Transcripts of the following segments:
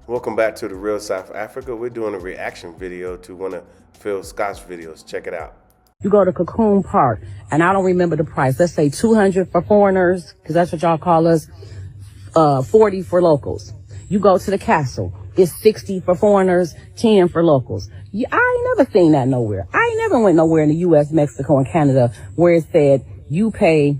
Welcome back to the Real South Africa. We're doing a reaction video to one of Phil Scott's videos. Check it out. You go to Cocoon Park, and I don't remember the price. Let's say 200 for foreigners, because that's what y'all call us, 40 for locals. You go to the castle, it's 60 for foreigners, 10 for locals. I ain't never seen that nowhere. I ain't never went nowhere in the U.S., Mexico, and Canada where it said you pay,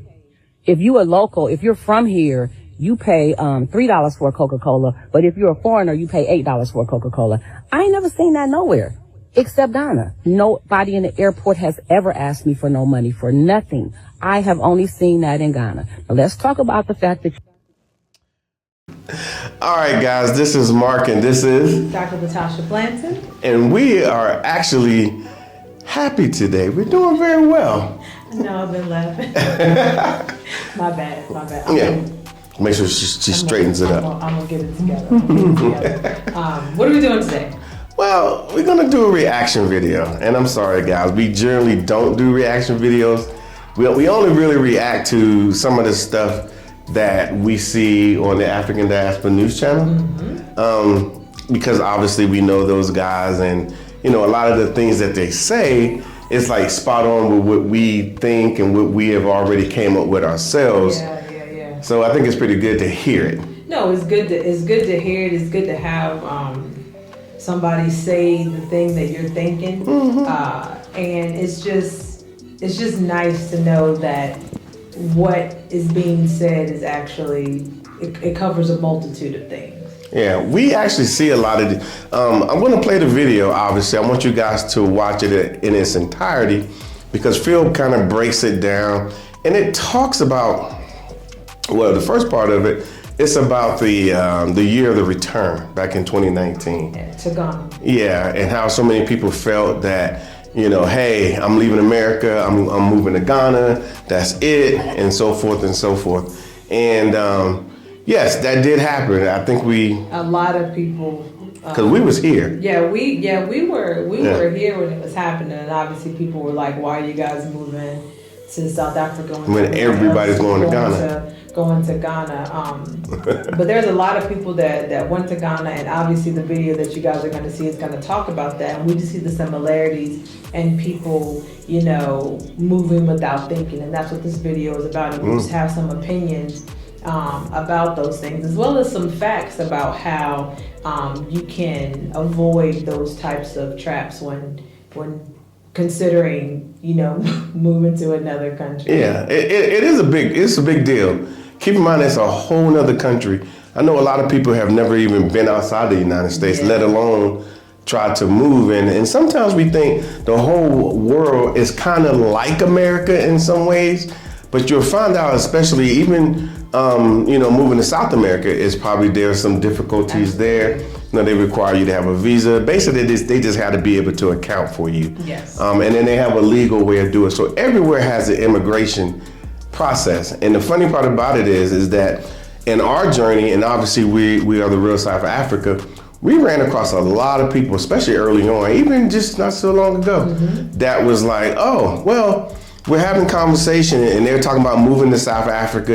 if you a local, if you're from here, you pay $3 for a Coca-Cola, but if you're a foreigner, you pay $8 for a Coca-Cola. I ain't never seen that nowhere, except Ghana. Nobody in the airport has ever asked me for no money for nothing. I have only seen that in Ghana. But let's talk about the fact that... All right, guys, this is Mark, and this is... Dr. Latasha Blanton. And we are actually happy today. We're doing very well. No, I've been laughing. My bad. Yeah. Make sure she straightens it up. I'm going to get it together. What are we doing today? Well, we're going to do a reaction video. And I'm sorry, guys. We generally don't do reaction videos. We only really react to some of the stuff that we see on the African Diaspora News Channel. Because obviously we know those guys, and a lot of the things that they say is like spot on with what we think and what we have already came up with ourselves. Yeah. So I think it's pretty good to hear it. No, it's good to hear it. It's good to have somebody say the thing that you're thinking. And it's just nice to know that what is being said is actually, it covers a multitude of things. Yeah, we actually see a lot of I'm going to play the video, obviously. I want you guys to watch it in its entirety, because Phil kind of breaks it down, and it talks about, well, the first part of it, it's about the year of the return back in 2019. Yeah, to Ghana. Yeah, and how so many people felt that, hey, I'm leaving America, I'm moving to Ghana, that's it, and so forth and so forth. And yes, that did happen. I think a lot of people, because we was here. We were here when it was happening, and obviously people were like, "Why are you guys moving to South Africa when everybody's going to Ghana?" But there's a lot of people that went to Ghana, and obviously the video that you guys are going to see is going to talk about that, and we just see the similarities and people, moving without thinking, and that's what this video is about. And we just have some opinions about those things, as well as some facts about how you can avoid those types of traps when considering, moving to another country. Yeah, it's a big deal. Keep in mind, it's a whole nother country. I know a lot of people have never even been outside the United States, let alone try to move in. And sometimes we think the whole world is kind of like America in some ways, but you'll find out, especially even, moving to South America, is probably there's some difficulties there. They require you to have a visa. Basically, they just have to be able to account for you. Yes. And then they have a legal way of doing it. So everywhere has an immigration process. And the funny part about it is that in our journey, and obviously we are the Real South Africa, we ran across a lot of people, especially early on, even just not so long ago, that was like, oh, well, we're having conversation and they're talking about moving to South Africa.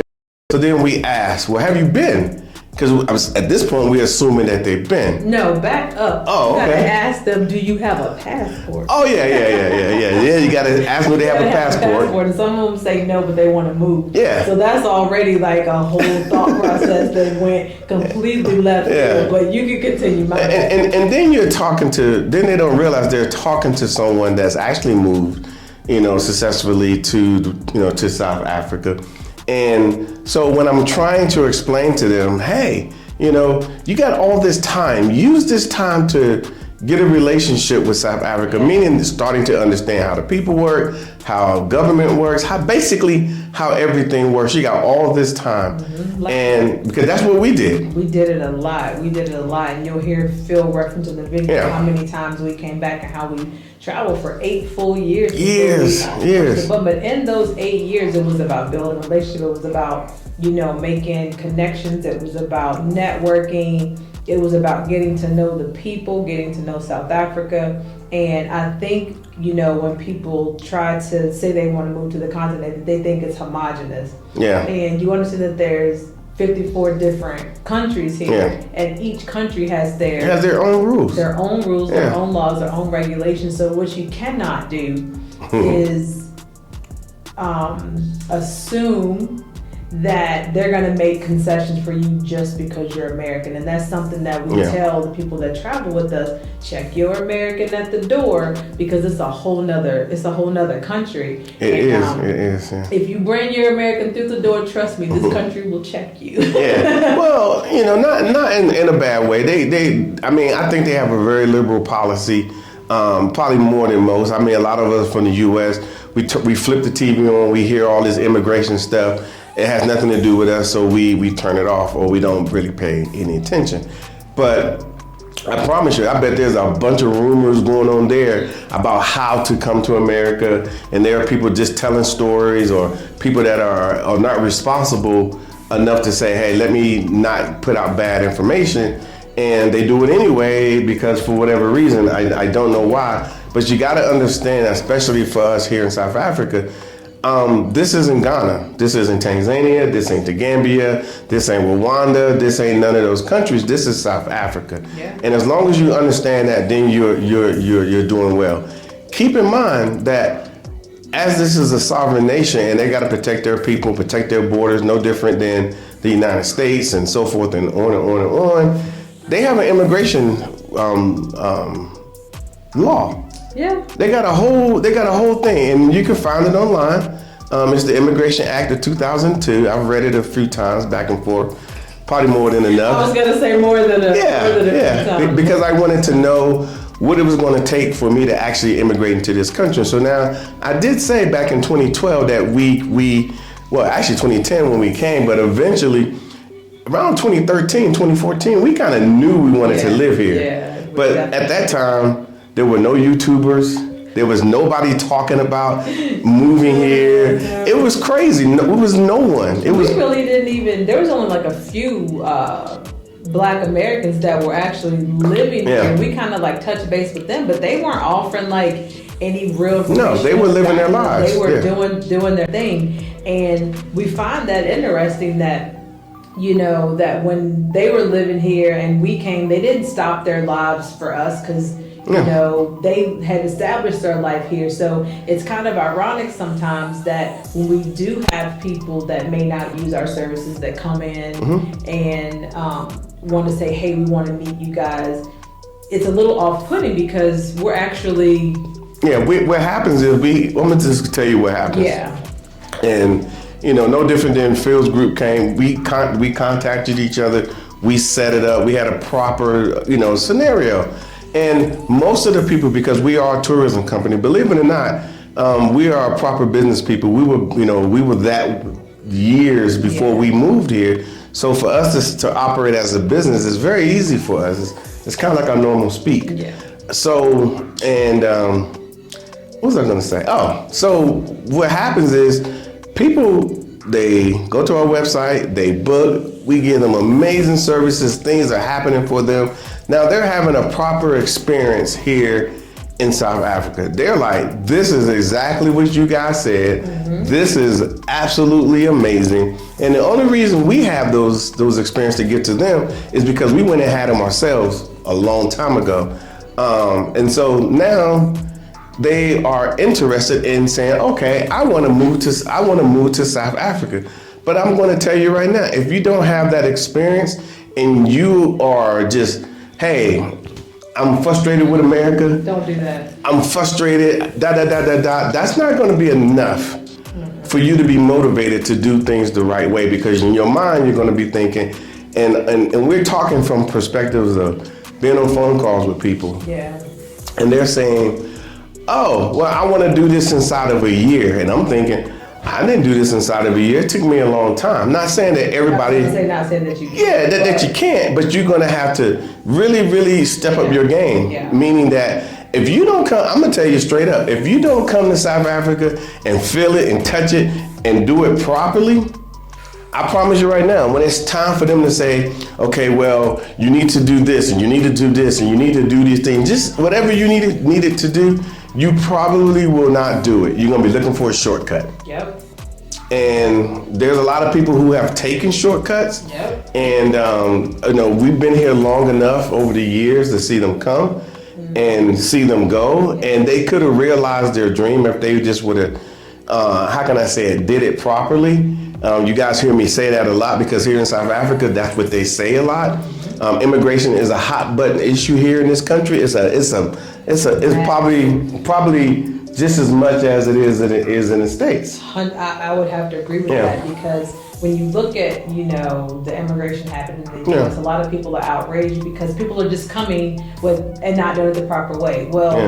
So then we asked, well, have you been? Because at this point, we're assuming that they've been. No, back up. Oh, okay. You gotta ask them, do you have a passport? Oh, yeah. You gotta ask them if they have a passport. And some of them say no, but they want to move. Yeah. So that's already like a whole thought process that went completely left field. But you can continue. And then you're talking then they don't realize they're talking to someone that's actually moved, successfully to South Africa. And so when I'm trying to explain to them, hey, you got all this time, use this time to get a relationship with South Africa, meaning starting to understand how the people work, how government works, how everything works. You got all this time. And because that's what we did. We did it a lot. And you'll hear Phil reference in the video how many times we came back and how we traveled for 8 full years. Years. But in those 8 years, it was about building a relationship. It was about, making connections. It was about networking. It was about getting to know the people, getting to know South Africa. And I think, when people try to say they want to move to the continent, they think it's homogenous. Yeah. And you understand that there's 54 different countries here, and each country has their own rules, their own laws, their own regulations. So what you cannot do is assume that they're going to make concessions for you just because you're American. And that's something that we tell the people that travel with us: check your American at the door, because it's a whole nother country. It is. If you bring your American through the door, trust me, this country will check you. Well, not in a bad way. I think they have a very liberal policy, probably more than most. I mean, a lot of us from the U.S., we flip the TV on, we hear all this immigration stuff. It has nothing to do with us, so we turn it off, or we don't really pay any attention. But I promise you, I bet there's a bunch of rumors going on there about how to come to America, and there are people just telling stories, or people that are not responsible enough to say, hey, let me not put out bad information, and they do it anyway because for whatever reason, I don't know why. But you got to understand, especially for us here in South Africa, this isn't Ghana, this isn't Tanzania, this ain't the Gambia, this ain't Rwanda, this ain't none of those countries. This is South Africa, and as long as you understand that, then you're doing well. Keep in mind that as this is a sovereign nation, and they got to protect their people, protect their borders, no different than the United States, and so forth, and on and on and on. They have an immigration law. Yeah. They got a whole thing, and you can find it online. It's the Immigration Act of 2002. I've read it a few times, back and forth, probably more than enough. I was gonna say more than a few times. Because I wanted to know what it was going to take for me to actually immigrate into this country. So now, I did say back in 2012 that actually 2010 when we came, but eventually around 2013, 2014, we kind of knew we wanted to live here. Yeah, but at that time, there were no YouTubers. There was nobody talking about moving here. It was crazy. It was no one. We really didn't even, there was only like a few Black Americans that were actually living here. We kind of like touched base with them, but they weren't offering like any real. No, they were living their lives. They were doing their thing. And we find that interesting that, that when they were living here and we came, they didn't stop their lives for us because they had established their life here. So it's kind of ironic sometimes that when we do have people that may not use our services that come in and want to say, hey, we want to meet you guys, it's a little off-putting because we're actually... what happens is I'm going to just tell you what happens. And, no different than Phil's group came. We contacted each other. We set it up. We had a proper, scenario. And most of the people, because we are a tourism company, believe it or not, we are proper business people. We were that years before we moved here. So for us to operate as a business is very easy for us. It's kind of like our normal speak. So, and what was I going to say? So what happens is people, they go to our website, they book, we give them amazing services, things are happening for them. Now they're having a proper experience here in South Africa. They're like, this is exactly what you guys said. This is absolutely amazing. And the only reason we have those experiences to get to them is because we went and had them ourselves a long time ago. And so now they are interested in saying, okay, I want to move to South Africa. But I'm going to tell you right now, if you don't have that experience and you are just, hey, I'm frustrated with America. Don't do that. I'm frustrated, that's not going to be enough for you to be motivated to do things the right way, because in your mind, you're going to be thinking, and we're talking from perspectives of being on phone calls with people. And they're saying, oh, well, I want to do this inside of a year. And I'm thinking, I didn't do this inside of a year. It took me a long time. Not saying that everybody... Not saying that you can't. Yeah, that you can't, but you're going to have to really, really step up your game. Meaning that if you don't come, I'm going to tell you straight up, if you don't come to South Africa and feel it and touch it and do it properly, I promise you right now, when it's time for them to say, okay, well, you need to do this and you need to do this and you need to do these things, just whatever you needed to do, you probably will not do it. You're going to be looking for a shortcut. And there's a lot of people who have taken shortcuts. Yep. And we've been here long enough over the years to see them come and see them go. And they could have realized their dream if they just would have, did it properly. You guys hear me say that a lot because here in South Africa, that's what they say a lot. Immigration is a hot button issue here in this country. It's probably just as much as it is in the States. I would have to agree with that, because when you look at, the immigration happening in the U.S., a lot of people are outraged because people are just coming and not doing it the proper way. Well,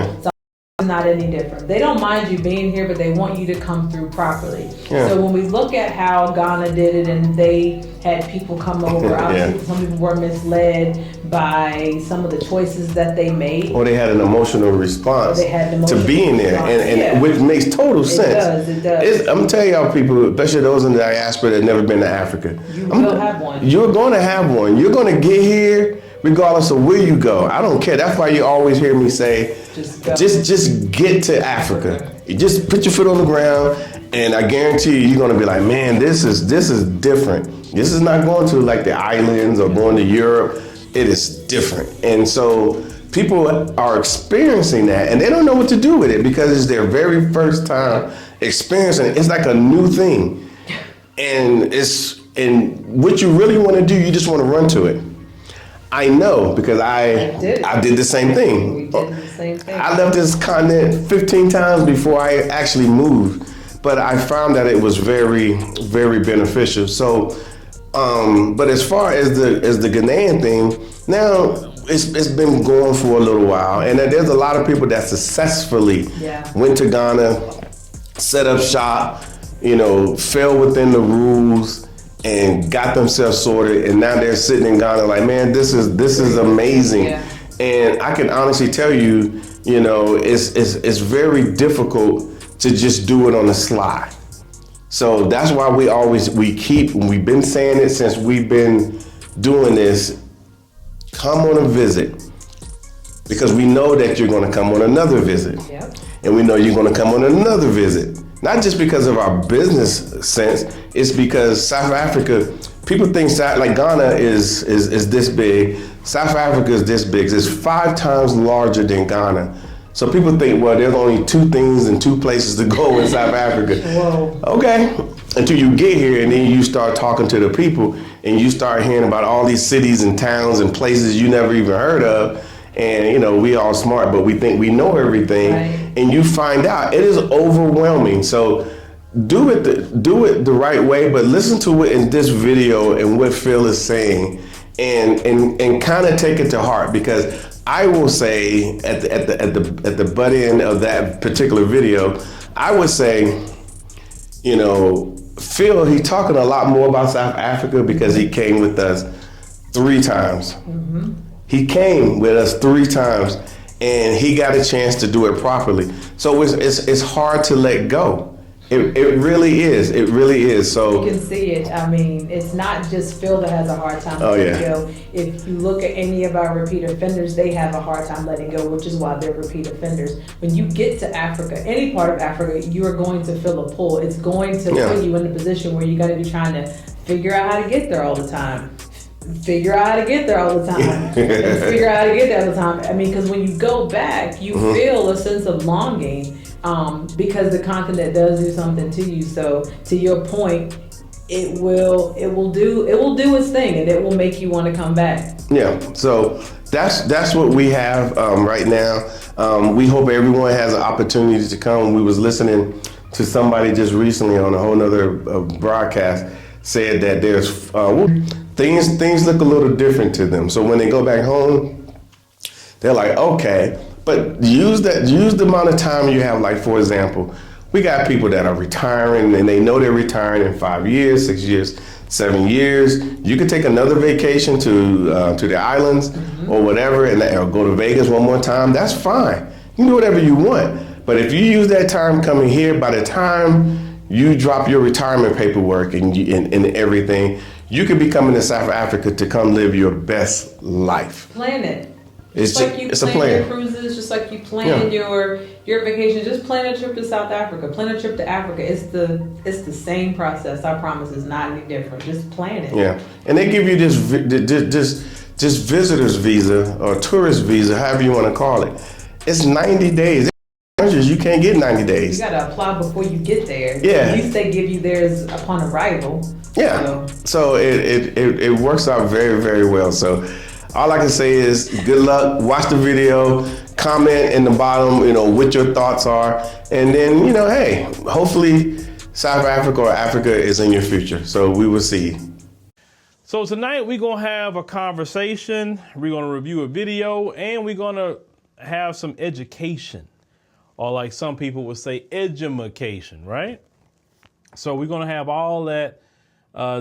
it's not any different. They don't mind you being here, but they want you to come through properly. Yeah. So when we look at how Ghana did it, and they had people come over, obviously some people were misled by some of the choices that they made. Or they had an emotional response to being there, and which makes total sense. It does. I'm telling y'all people, especially those in the diaspora that have never been to Africa. You will have one. You're going to have one. You're going to get here regardless of where you go. I don't care. That's why you always hear me say, just get to Africa. You just put your foot on the ground, and I guarantee you're going to be like, man, this is different. This is not going to like the islands or going to Europe. It is different. And so people are experiencing that, and they don't know what to do with it because it's their very first time experiencing it. It's like a new thing. And what you really want to do, you just want to run to it. I know because I did the same thing. We did the same thing. I left this continent 15 times before I actually moved, but I found that it was very, very beneficial. So, but as far as the Ghanaian thing, now it's been going for a little while, and there's a lot of people that successfully went to Ghana, set up shop, fell within the rules, and got themselves sorted, and now they're sitting in Ghana like, man, this is amazing. Yeah. And I can honestly tell you, it's very difficult to just do it on the slide. So that's why we've been saying it since we've been doing this, come on a visit. Because we know that you're gonna come on another visit. Yep. And we know you're gonna come on another visit. Not just because of our business sense, it's because South Africa, people think like Ghana is this big, South Africa is this big, it's 5 times larger than Ghana. So people think, well, there's only 2 things and 2 places to go in South Africa. Whoa. Okay, until you get here and then you start talking to the people and you start hearing about all these cities and towns and places you never even heard of. And we all smart, but we think we know everything. Right. And you find out it is overwhelming. So do it the right way, but listen to it in this video and what Phil is saying, and kind of take it to heart, because I will say at the butt end of that particular video, I would say, Phil, he's talking a lot more about South Africa because he came with us 3 times. Mm-hmm. He came with us 3 times, and he got a chance to do it properly. So it's hard to let go. It really is. It really is. So you can see it. I mean, it's not just Phil that has a hard time letting go. If you look at any of our repeat offenders, they have a hard time letting go, which is why they're repeat offenders. When you get to Africa, any part of Africa, you are going to feel a pull. It's going to put you in a position where you're going to be trying to figure out how to get there all the time. Figure out how to get there all the time. And figure out how to get there all the time. I mean, because when you go back, you feel a sense of longing, because the continent does do something to you. So to your point, it will do its thing, and it will make you want to come back. Yeah. So that's what we have right now. We hope everyone has an opportunity to come. We was listening to somebody just recently on a whole nother broadcast said that there's things look a little different to them. So when they go back home, they're like, okay, but use the amount of time you have. Like, for example, we got people that are retiring and they know they're retiring in 5 years, 6 years, 7 years. You could take another vacation to the islands or whatever, or go to Vegas one more time. That's fine. You can do whatever you want. But if you use that time coming here, by the time you drop your retirement paperwork and everything, you could be coming to South Africa to come live your best life. Plan it. It's like you it's a plan plan. your cruises, just like you plan your vacation. Just plan a trip to South Africa. Plan a trip to Africa. It's the same process. I promise. It's not any different. Just plan it. Yeah, and they give you this visitor's visa or tourist visa, however you want to call it. It's 90 days. Countries you can't get 90 days. You gotta apply before you get there. Yeah. At least they give you theirs upon arrival. Yeah. So it works out very, very well. So all I can say is good luck. Watch the video. Comment in the bottom, what your thoughts are, and then hey, hopefully South Africa or Africa is in your future. So we will see. So tonight we're gonna have a conversation. We're gonna review a video, and we're gonna have some education. Or like some people would say, edumacation, right? So we're gonna have all that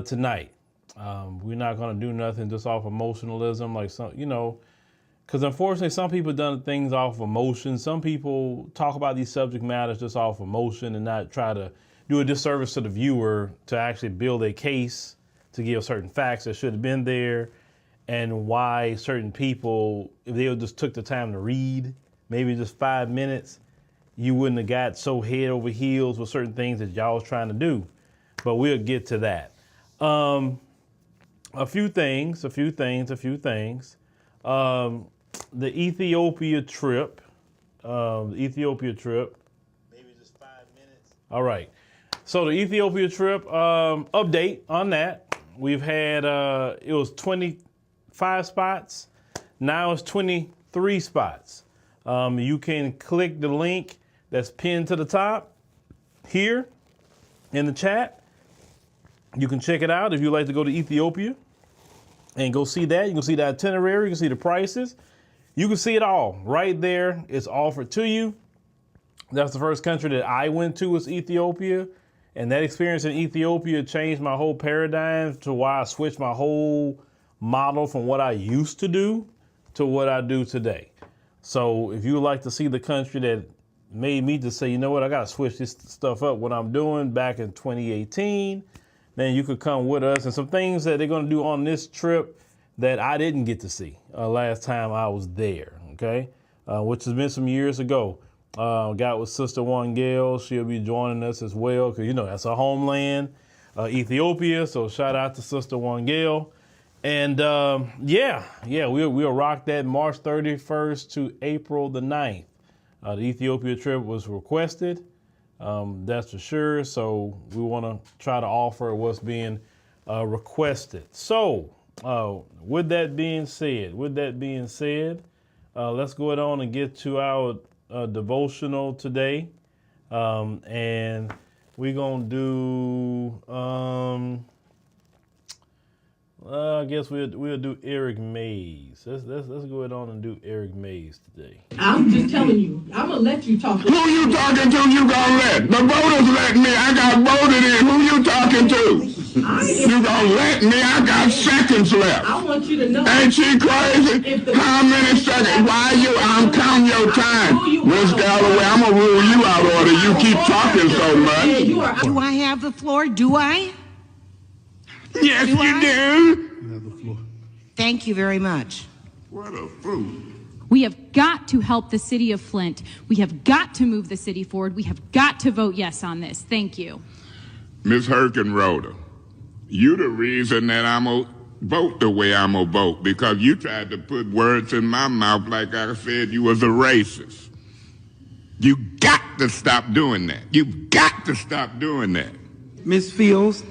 tonight. We're not gonna do nothing just off emotionalism, like some, because unfortunately some people done things off emotion. Some people talk about these subject matters just off emotion and not try to do a disservice to the viewer to actually build a case to give certain facts that should have been there, and why certain people, if they just took the time to read, maybe just 5 minutes, you wouldn't have got so head over heels with certain things that y'all was trying to do. But we'll get to that. A few things. The Ethiopia trip. Maybe just 5 minutes. All right. So the Ethiopia trip, update on that. We've had, it was 25 spots. Now it's 23 spots. You can click the link that's pinned to the top here in the chat. You can check it out if you'd like to go to Ethiopia and go see that. You can see the itinerary, you can see the prices. You can see it all right there. It's offered to you. That's the first country that I went to, was Ethiopia. And that experience in Ethiopia changed my whole paradigm to why I switched my whole model from what I used to do to what I do today. So if you would like to see the country that made me just say, you know what, I got to switch this stuff up, what I'm doing back in 2018, then you could come with us. And some things that they're going to do on this trip that I didn't get to see last time I was there, okay? Which has been some years ago. Got with Sister Wangel. She'll be joining us as well, because, that's her homeland, Ethiopia. So shout out to Sister Wangel. And we'll rock that March 31st to April the 9th. The Ethiopia trip was requested, that's for sure. So we want to try to offer what's being requested. So with that being said, let's go on and get to our devotional today. And we're going to do... I guess we'll do Eric Mays. Let's go ahead on and do Eric Mays today. I'm just telling you. I'm gonna let you talk. Who you talking to? You gonna let the voters let me? I got voted in. Who you talking to? You gonna let me? I got seconds left. I want you to know. Ain't she crazy? How many seconds? I'm counting your time, Miss Galloway. I'm gonna rule you out order. You keep talking so much. Do I have the floor? Do I? Yes, you do. Thank you very much. What a fool. We have got to help the city of Flint. We have got to move the city forward. We have got to vote yes on this. Thank you. Ms. Herkenroder, you the reason that I'm going to vote the way I'm going to vote, because you tried to put words in my mouth like I said you was a racist. You got to stop doing that. You've got to stop doing that. Ms. Fields,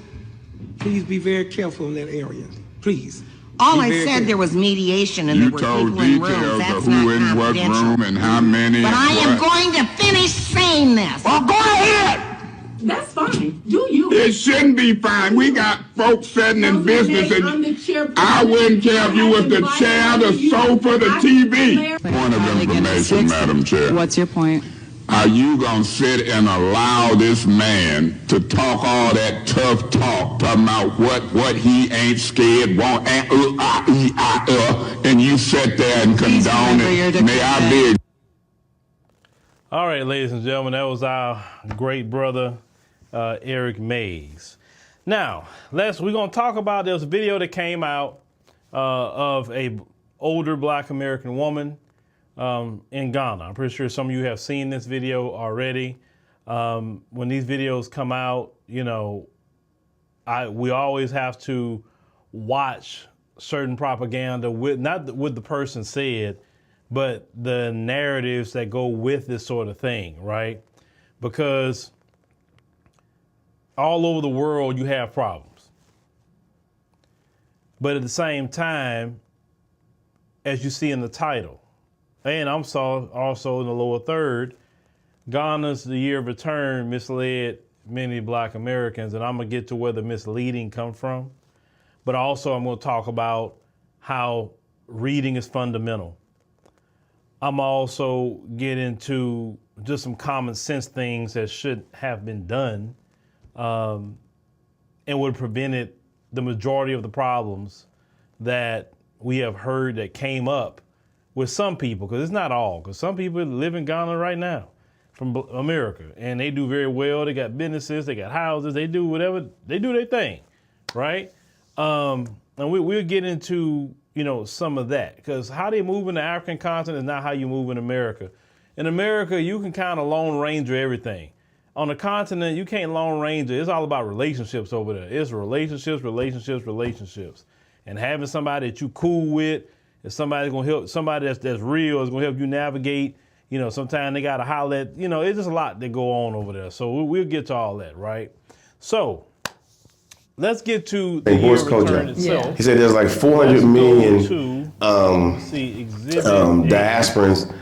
please be very careful in that area. Please. All I said, there was mediation and there were people in rooms. That's not confidential. You told details of who in what room and how many. But I am going to finish saying this. Well, go ahead. That's fine. Do you? It shouldn't be fine. We got folks sitting in business, and I wouldn't care if you was the chair, the sofa, the TV. Point of information, Madam Chair. What's your point? Are you going to sit and allow this man to talk all that tough talk, talking about what he ain't scared, won't, and you sit there and condone it? May I be? All right, ladies and gentlemen, that was our great brother, Eric Mays. Now, we're going to talk about this video that came out of a older Black American woman in Ghana. I'm pretty sure some of you have seen this video already. When these videos come out, we always have to watch certain propaganda with not what the person said, but the narratives that go with this sort of thing, right? Because all over the world you have problems. But at the same time, as you see in the title, and I'm also in the lower third, Ghana's the year of return misled many Black Americans, and I'm gonna get to where the misleading come from. But also I'm gonna talk about how reading is fundamental. I'm also get into just some common sense things that should have been done and would have prevented the majority of the problems that we have heard that came up with some people, because it's not all, because some people live in Ghana right now from America, and they do very well. They got businesses, they got houses, they do whatever, they do their thing, right? And we'll get into, some of that, because how they move in the African continent is not how you move in America. In America, you can kind of Lone Ranger everything. On the continent, you can't Lone Ranger. It's all about relationships over there. It's relationships. And having somebody that you cool with, if somebody's gonna help, somebody that's real is gonna help you navigate. Sometimes they gotta holler at, it's just a lot that go on over there. So we'll get to all that, right? So let's get to the year of return itself. Yeah. He said there's like 400 million diasporans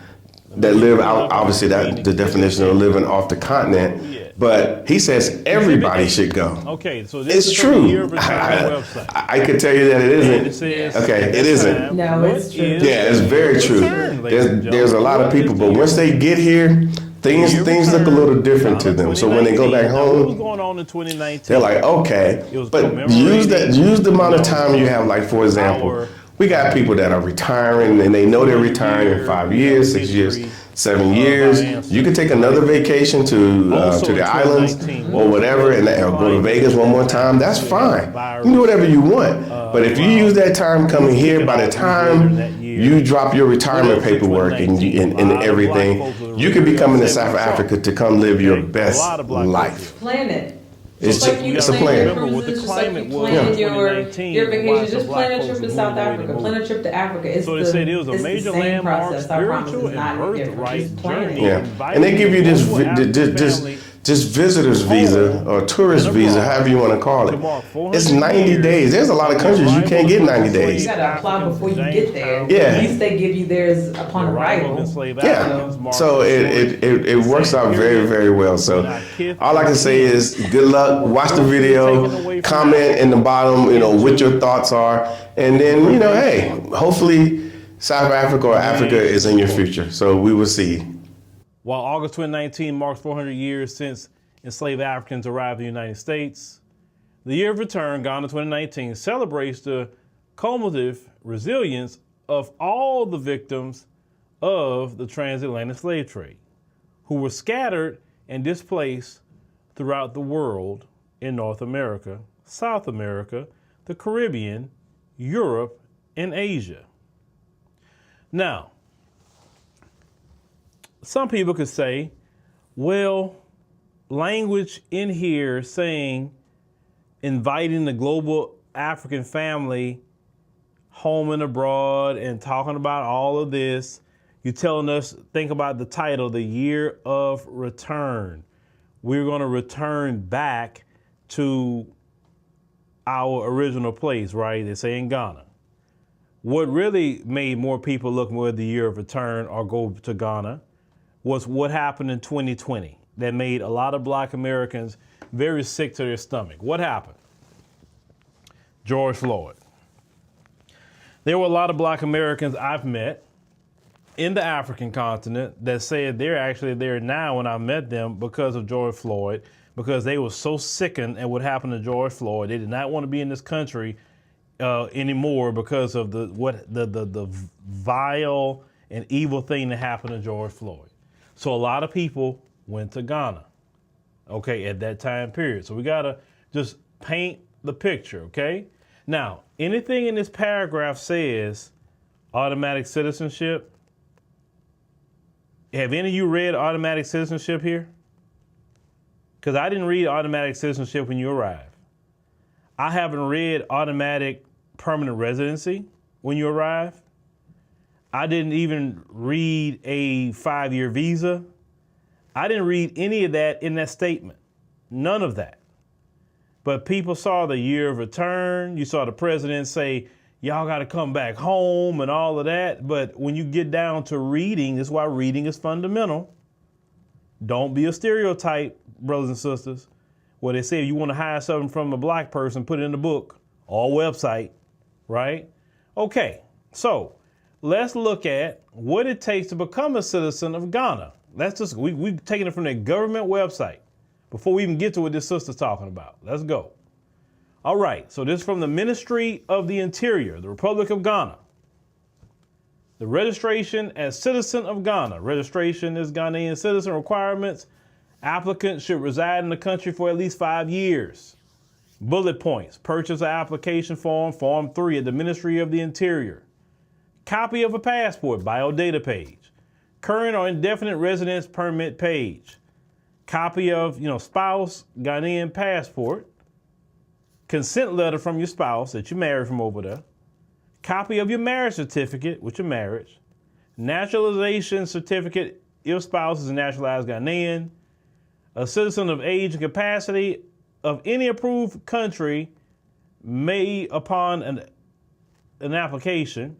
that live out, obviously that the definition of living off the continent. But he says everybody should go. Okay, so this is true. The year of return website. I could tell you that it isn't. It isn't. No, it's true. Yeah, it's very true. There's a lot of people, but once they get here, things look a little different to them. So when they go back home, they're like, okay, but use the amount of time you have. Like, for example, we got people that are retiring and they know they're retiring in 5 years, 6 years, 7 years. You can take another vacation to the islands or whatever, and or go to Vegas one more time. That's fine. You can do whatever you want. But if you use that time coming here, by the time you drop your retirement paperwork and everything, you could be coming to South Africa to come live your best life. Plan it. It's a plan. Your vacation, just plan a trip to South Africa, plan a trip to Africa. So they said it was a major landmark, spiritual and birthright journey. Yeah, and they give you this visitor's visa or tourist visa, however you want to call it. It's 90 days. There's a lot of countries you can't get 90 days. You gotta apply before you get there. Yeah. At least they give you theirs upon arrival. Yeah. So it works out very, very well. So all I can say is good luck. Watch the video. Comment in the bottom, what your thoughts are, and then hey, hopefully South Africa or Africa is in your future. So we will see. While August 2019 marks 400 years since enslaved Africans arrived in the United States, the year of return, Ghana 2019, celebrates the cumulative resilience of all the victims of the transatlantic slave trade, who were scattered and displaced throughout the world in North America, South America, the Caribbean, Europe, and Asia. Now, some people could say, well, language in here saying inviting the global African family home and abroad and talking about all of this, you're telling us, think about the title, the year of return. We're going to return back to our original place, right? They say in Ghana. What really made more people look more the year of return or go to Ghana was what happened in 2020 that made a lot of Black Americans very sick to their stomach. What happened? George Floyd. There were a lot of Black Americans I've met in the African continent that said they're actually there now when I met them because of George Floyd, because they were so sickened at what happened to George Floyd. They did not want to be in this country anymore because of the vile and evil thing that happened to George Floyd. So a lot of people went to Ghana, okay, at that time period. So we got to just paint the picture, okay? Now, anything in this paragraph says Automatic citizenship. Have any of you read automatic citizenship here? Because I didn't read automatic citizenship when you arrived. I haven't read automatic permanent residency when you arrive. I didn't even read a 5-year visa. I didn't read any of that in that statement. None of that. But people saw the year of return. You saw the president say, y'all got to come back home and all of that. But when you get down to reading, that's why reading is fundamental. Don't be a stereotype, brothers and sisters, where they say if you want to hide something from a black person, put it in the book or website, right? Okay, so let's look at what it takes to become a citizen of Ghana. We've taken it from their government website before we even get to what this sister's talking about. Let's go. All right, so this is from the Ministry of the Interior, the Republic of Ghana. The registration as citizen of Ghana. Registration is Ghanaian citizen requirements. Applicants should reside in the country for at least 5 years. Bullet points. Purchase an application form, Form 3 at the Ministry of the Interior. Copy of a passport, biodata page. Current or indefinite residence permit page. Copy of, spouse, Ghanaian passport. Consent letter from your spouse that you married from over there. Copy of your marriage certificate with your marriage. Naturalization certificate if spouse is a naturalized Ghanaian. A citizen of age and capacity of any approved country may, upon an application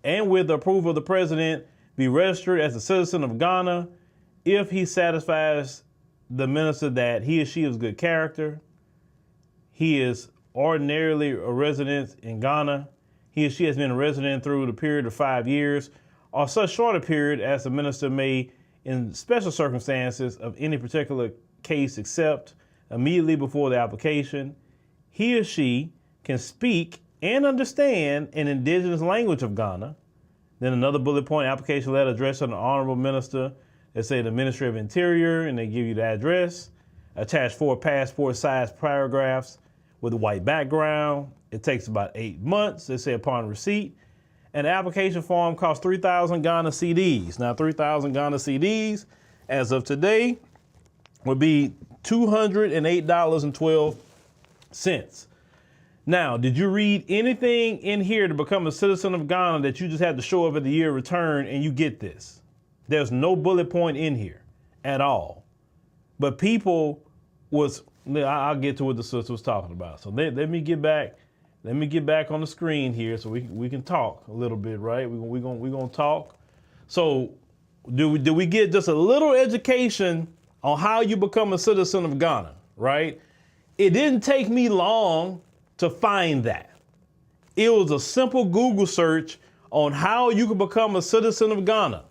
and with the approval of the president, be registered as a citizen of Ghana if he satisfies the minister that he or she is good character, he is ordinarily a resident in Ghana, he or she has been a resident through the period of 5 years, or such shorter period as the minister may, in special circumstances of any particular case except immediately before the application, he or she can speak and understand an indigenous language of Ghana. Then another bullet point, application letter addressed to the Honorable Minister, they say the Ministry of Interior, and they give you the address. Attach 4 passport-sized paragraphs with a white background. It takes about 8 months, they say, upon receipt. And the application form costs 3,000 Ghana cedis. Now, 3,000 Ghana cedis, as of today, would be $208.12. Now, did you read anything in here to become a citizen of Ghana that you just had to show up at the year of return and you get this? There's no bullet point in here at all. But people I'll get to what the sister was talking about. So let me get back on the screen here so we can talk a little bit, right? We're gonna talk. So do we get just a little education on how you become a citizen of Ghana, right? It didn't take me long to find that. It was a simple Google search on how you can become a citizen of Ghana.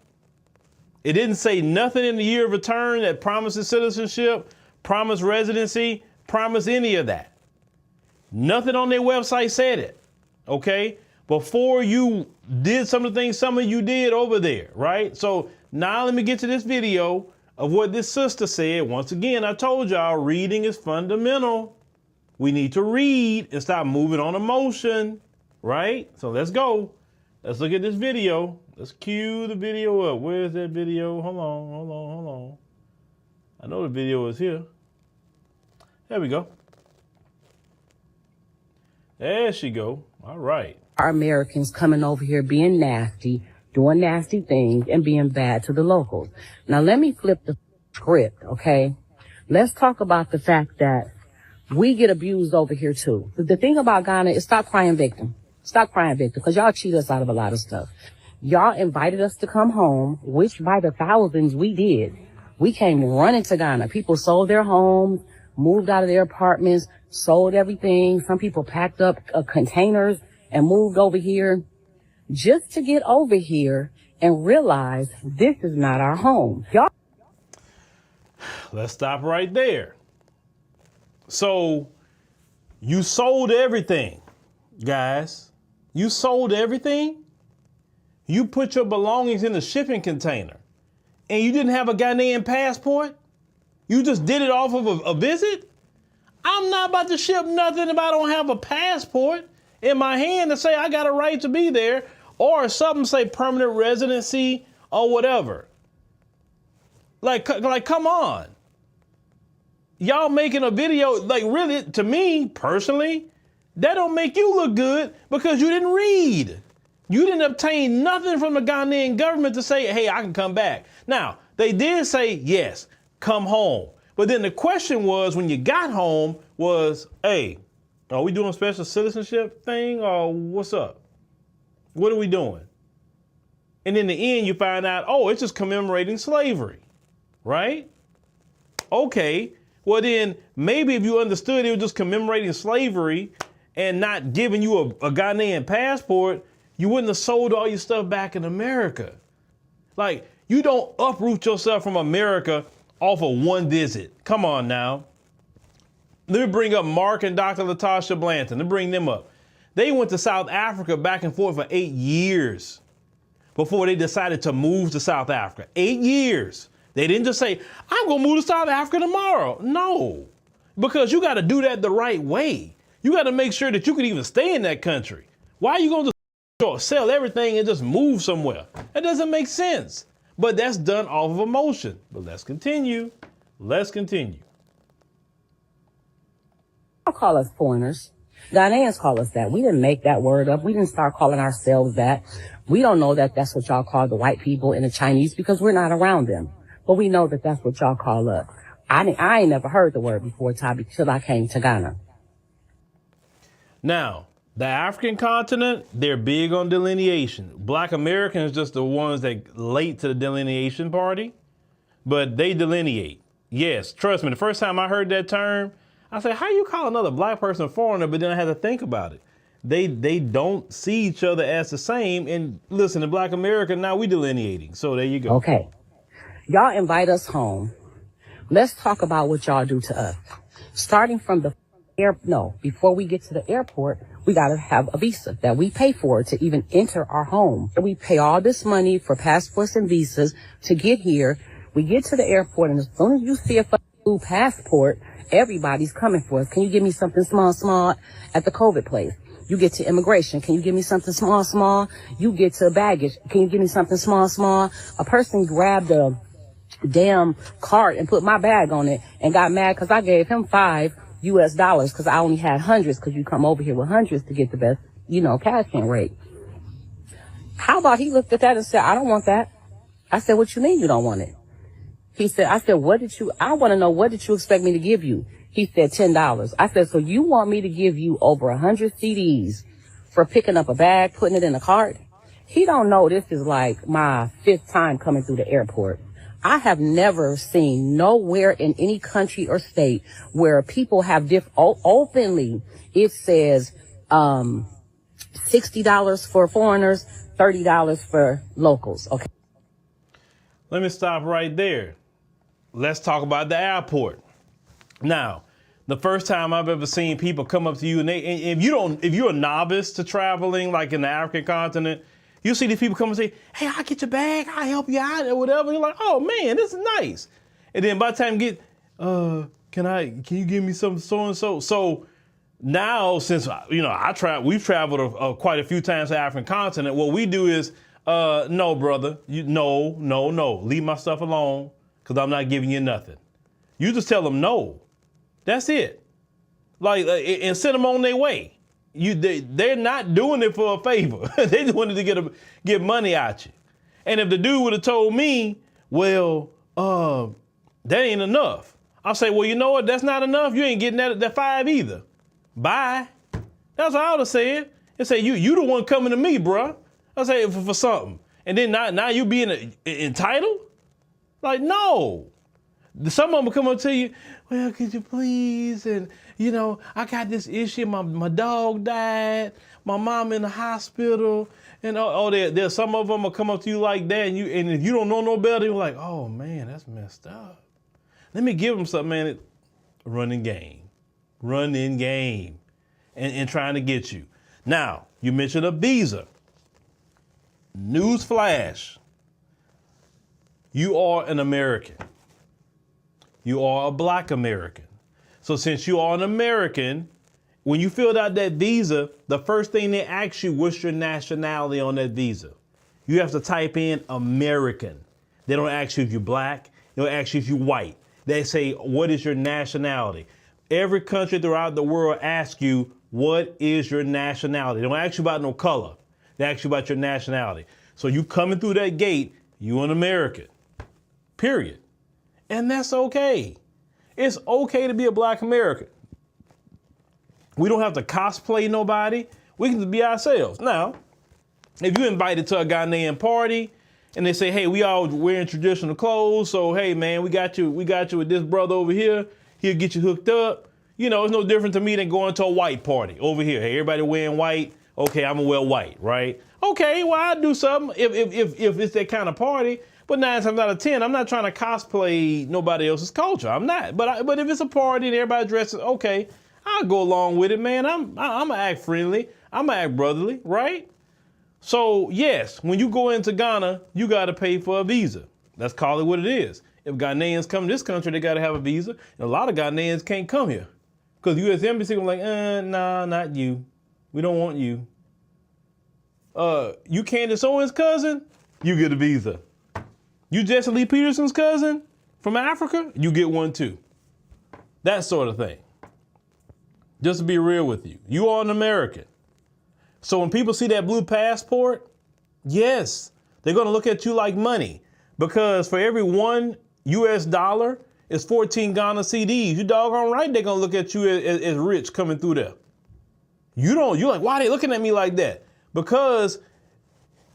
It didn't say nothing in the year of return that promises citizenship, promised residency, promised any of that. Nothing on their website said it, okay? Before you did some of the things some of you did over there, right? So now let me get to this video of what this sister said. Once again, I told y'all reading is fundamental. We need to read and stop moving on emotion, right? So let's go. Let's look at this video. Let's cue the video up. Where's that video? Hold on. I know the video is here. There we go. There she go. All right. Our Americans coming over here being nasty, doing nasty things, and being bad to the locals. Now let me flip the script, okay? Let's talk about the fact that we get abused over here too. The thing about Ghana is stop crying victim. Stop crying victim, because y'all cheat us out of a lot of stuff. Y'all invited us to come home, which by the thousands we did. We came running to Ghana. People sold their homes, moved out of their apartments, sold everything. Some people packed up containers and moved over here just to get over here and realize this is not our home. Y'all. Let's stop right there. So you sold everything, guys. You sold everything. You put your belongings in a shipping container and you didn't have a Ghanaian passport. You just did it off of a visit. I'm not about to ship nothing if I don't have a passport in my hand to say I got a right to be there, or something say permanent residency or whatever. Like, come on. Y'all making a video, like really, to me personally, that don't make you look good because you didn't read. You didn't obtain nothing from the Ghanaian government to say, hey, I can come back. Now, they did say, yes, come home. But then the question was, when you got home, was, hey, are we doing a special citizenship thing or what's up? What are we doing? And in the end, you find out, oh, it's just commemorating slavery, right? Okay, well then maybe if you understood it was just commemorating slavery and not giving you a Ghanaian passport, you wouldn't have sold all your stuff back in America. Like, you don't uproot yourself from America off of one visit. Come on now. Let me bring up Mark and Dr. Latasha Blanton. Let me bring them up. They went to South Africa back and forth for 8 years before they decided to move to South Africa. 8 years. They didn't just say, I'm going to move to South Africa tomorrow. No, because you got to do that the right way. You got to make sure that you can even stay in that country. Why are you going to just sell everything and just move somewhere? That doesn't make sense. But that's done off of emotion. But let's continue. Let's continue. Don't call us foreigners. Ghanaians call us that. We didn't make that word up. We didn't start calling ourselves that. We don't know that that's what y'all call the white people and the Chinese because we're not around them. But we know that that's what y'all call us. I ain't never heard the word before, Toby, till I came to Ghana. Now, the African continent, they're big on delineation. Black Americans just the ones that late to the delineation party, but they delineate. Yes, trust me, the first time I heard that term, I said, how you call another black person a foreigner? But then I had to think about it. They don't see each other as the same. And listen, in Black America, now we delineating. So there you go. Okay. Y'all invite us home. Let's talk about what y'all do to us. Starting from the before we get to the airport, we got to have a visa that we pay for to even enter our home. We pay all this money for passports and visas to get here. We get to the airport, and as soon as you see a blue passport, everybody's coming for us. Can you give me something small at the COVID place? You get to immigration. Can you give me something small? You get to baggage. Can you give me something small? A person grabbed a damn cart and put my bag on it and got mad because I gave him $5 because I only had hundreds, because you come over here with hundreds to get the best, cash-in rate. How about he looked at that and said, I don't want that. I said, what you mean you don't want it? He said, I want to know, what did you expect me to give you? He said, $10. I said, so you want me to give you over 100 CDs for picking up a bag, putting it in a cart? He don't know this is like my 5th time coming through the airport. I have never seen nowhere in any country or state where people have openly, it says, $60 for foreigners, $30 for locals. Okay. Let me stop right there. Let's talk about the airport. Now, the first time I've ever seen people come up to you, and if you're a novice to traveling, like in the African continent, you see these people come and say, hey, I'll get your bag, I'll help you out or whatever. You're like, oh man, this is nice. And then by the time you get, can you give me some so-and-so? So now, since, we've traveled quite a few times to the African continent, what we do is, no, brother, no, leave my stuff alone, because I'm not giving you nothing. You just tell them no. That's it. And send them on their way. They're not doing it for a favor. They just wanted to get money out you. And if the dude would have told me, well, that ain't enough, I'll say, well, you know what? That's not enough. You ain't getting that 5 either. Bye. That's what I would have said. And say, you the one coming to me, bruh. I say for something. And then now you being entitled? Like, no. Some of them will come up to you, well, could you please? And, I got this issue. My dog died. My mom in the hospital. And there's some of them will come up to you like that. And if you don't know no better, you're like, oh, man, that's messed up. Let me give them something, man. Running game. And trying to get you. Now, you mentioned a visa. Newsflash. You are an American. You are a Black American. So since you are an American when you filled out that visa, the first thing they ask you, what's your nationality on that visa? You have to type in American. They don't ask you if you're black. They don't ask you if you're white. They say, what is your nationality? Every country throughout the world asks you, what is your nationality? They don't ask you about no color. They ask you about your nationality. So you coming through that gate, you an American, period. And that's okay. It's okay to be a black American. We don't have to cosplay nobody. We can be ourselves. Now, if you're invited to a Ghanaian party and they say, hey, we all wearing traditional clothes, so hey man, we got you with this brother over here, he'll get you hooked up. You know, it's no different to me than going to a white party over here. Hey, everybody wearing white. Okay, I'm gonna wear white, right? Okay, well, I'll do something if it's that kind of party. But 9 times out of 10, I'm not trying to cosplay nobody else's culture. I'm not. But if it's a party and everybody dresses, okay, I'll go along with it, man. I'm gonna act friendly. I'm gonna act brotherly, right? So yes, when you go into Ghana, you gotta pay for a visa. Let's call it what it is. If Ghanaians come to this country, they gotta have a visa. And a lot of Ghanaians can't come here. Because the U.S. Embassy was like, nah, not you. We don't want you. You Candace Owens' cousin, you get a visa. You Jesse Lee Peterson's cousin from Africa, you get one too. That sort of thing. Just to be real with you. You are an American. So when people see that blue passport, yes, they're going to look at you like money. Because for every $1 US, it's 14 Ghana CDs. You doggone right they're going to look at you as rich coming through there. You're like, why are they looking at me like that? Because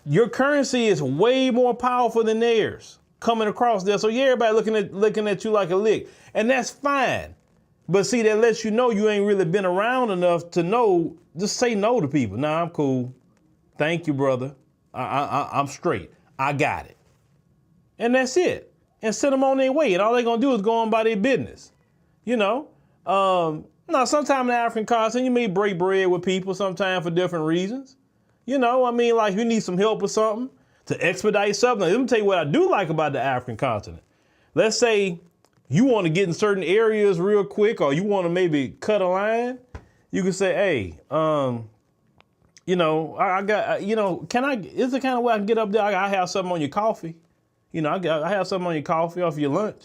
your currency is way more powerful than theirs coming across there. So yeah, everybody looking at you like a lick. And that's fine. But see, that lets you know you ain't really been around enough to know, just say no to people. Nah, I'm cool. Thank you, brother. I'm straight. I got it. And that's it. And send them on their way. And all they're going to do is go on by their business. You know? Now, sometimes in the African continent, you may break bread with people sometimes for different reasons. You know, I mean, like you need some help or something to expedite something. Let me tell you what I do like about the African continent. Let's say you want to get in certain areas real quick, or you want to maybe cut a line. You can say, hey, you know, I got, you know, is the kind of way I can get up there? I have something on your coffee. You know, I have something on your coffee off your lunch,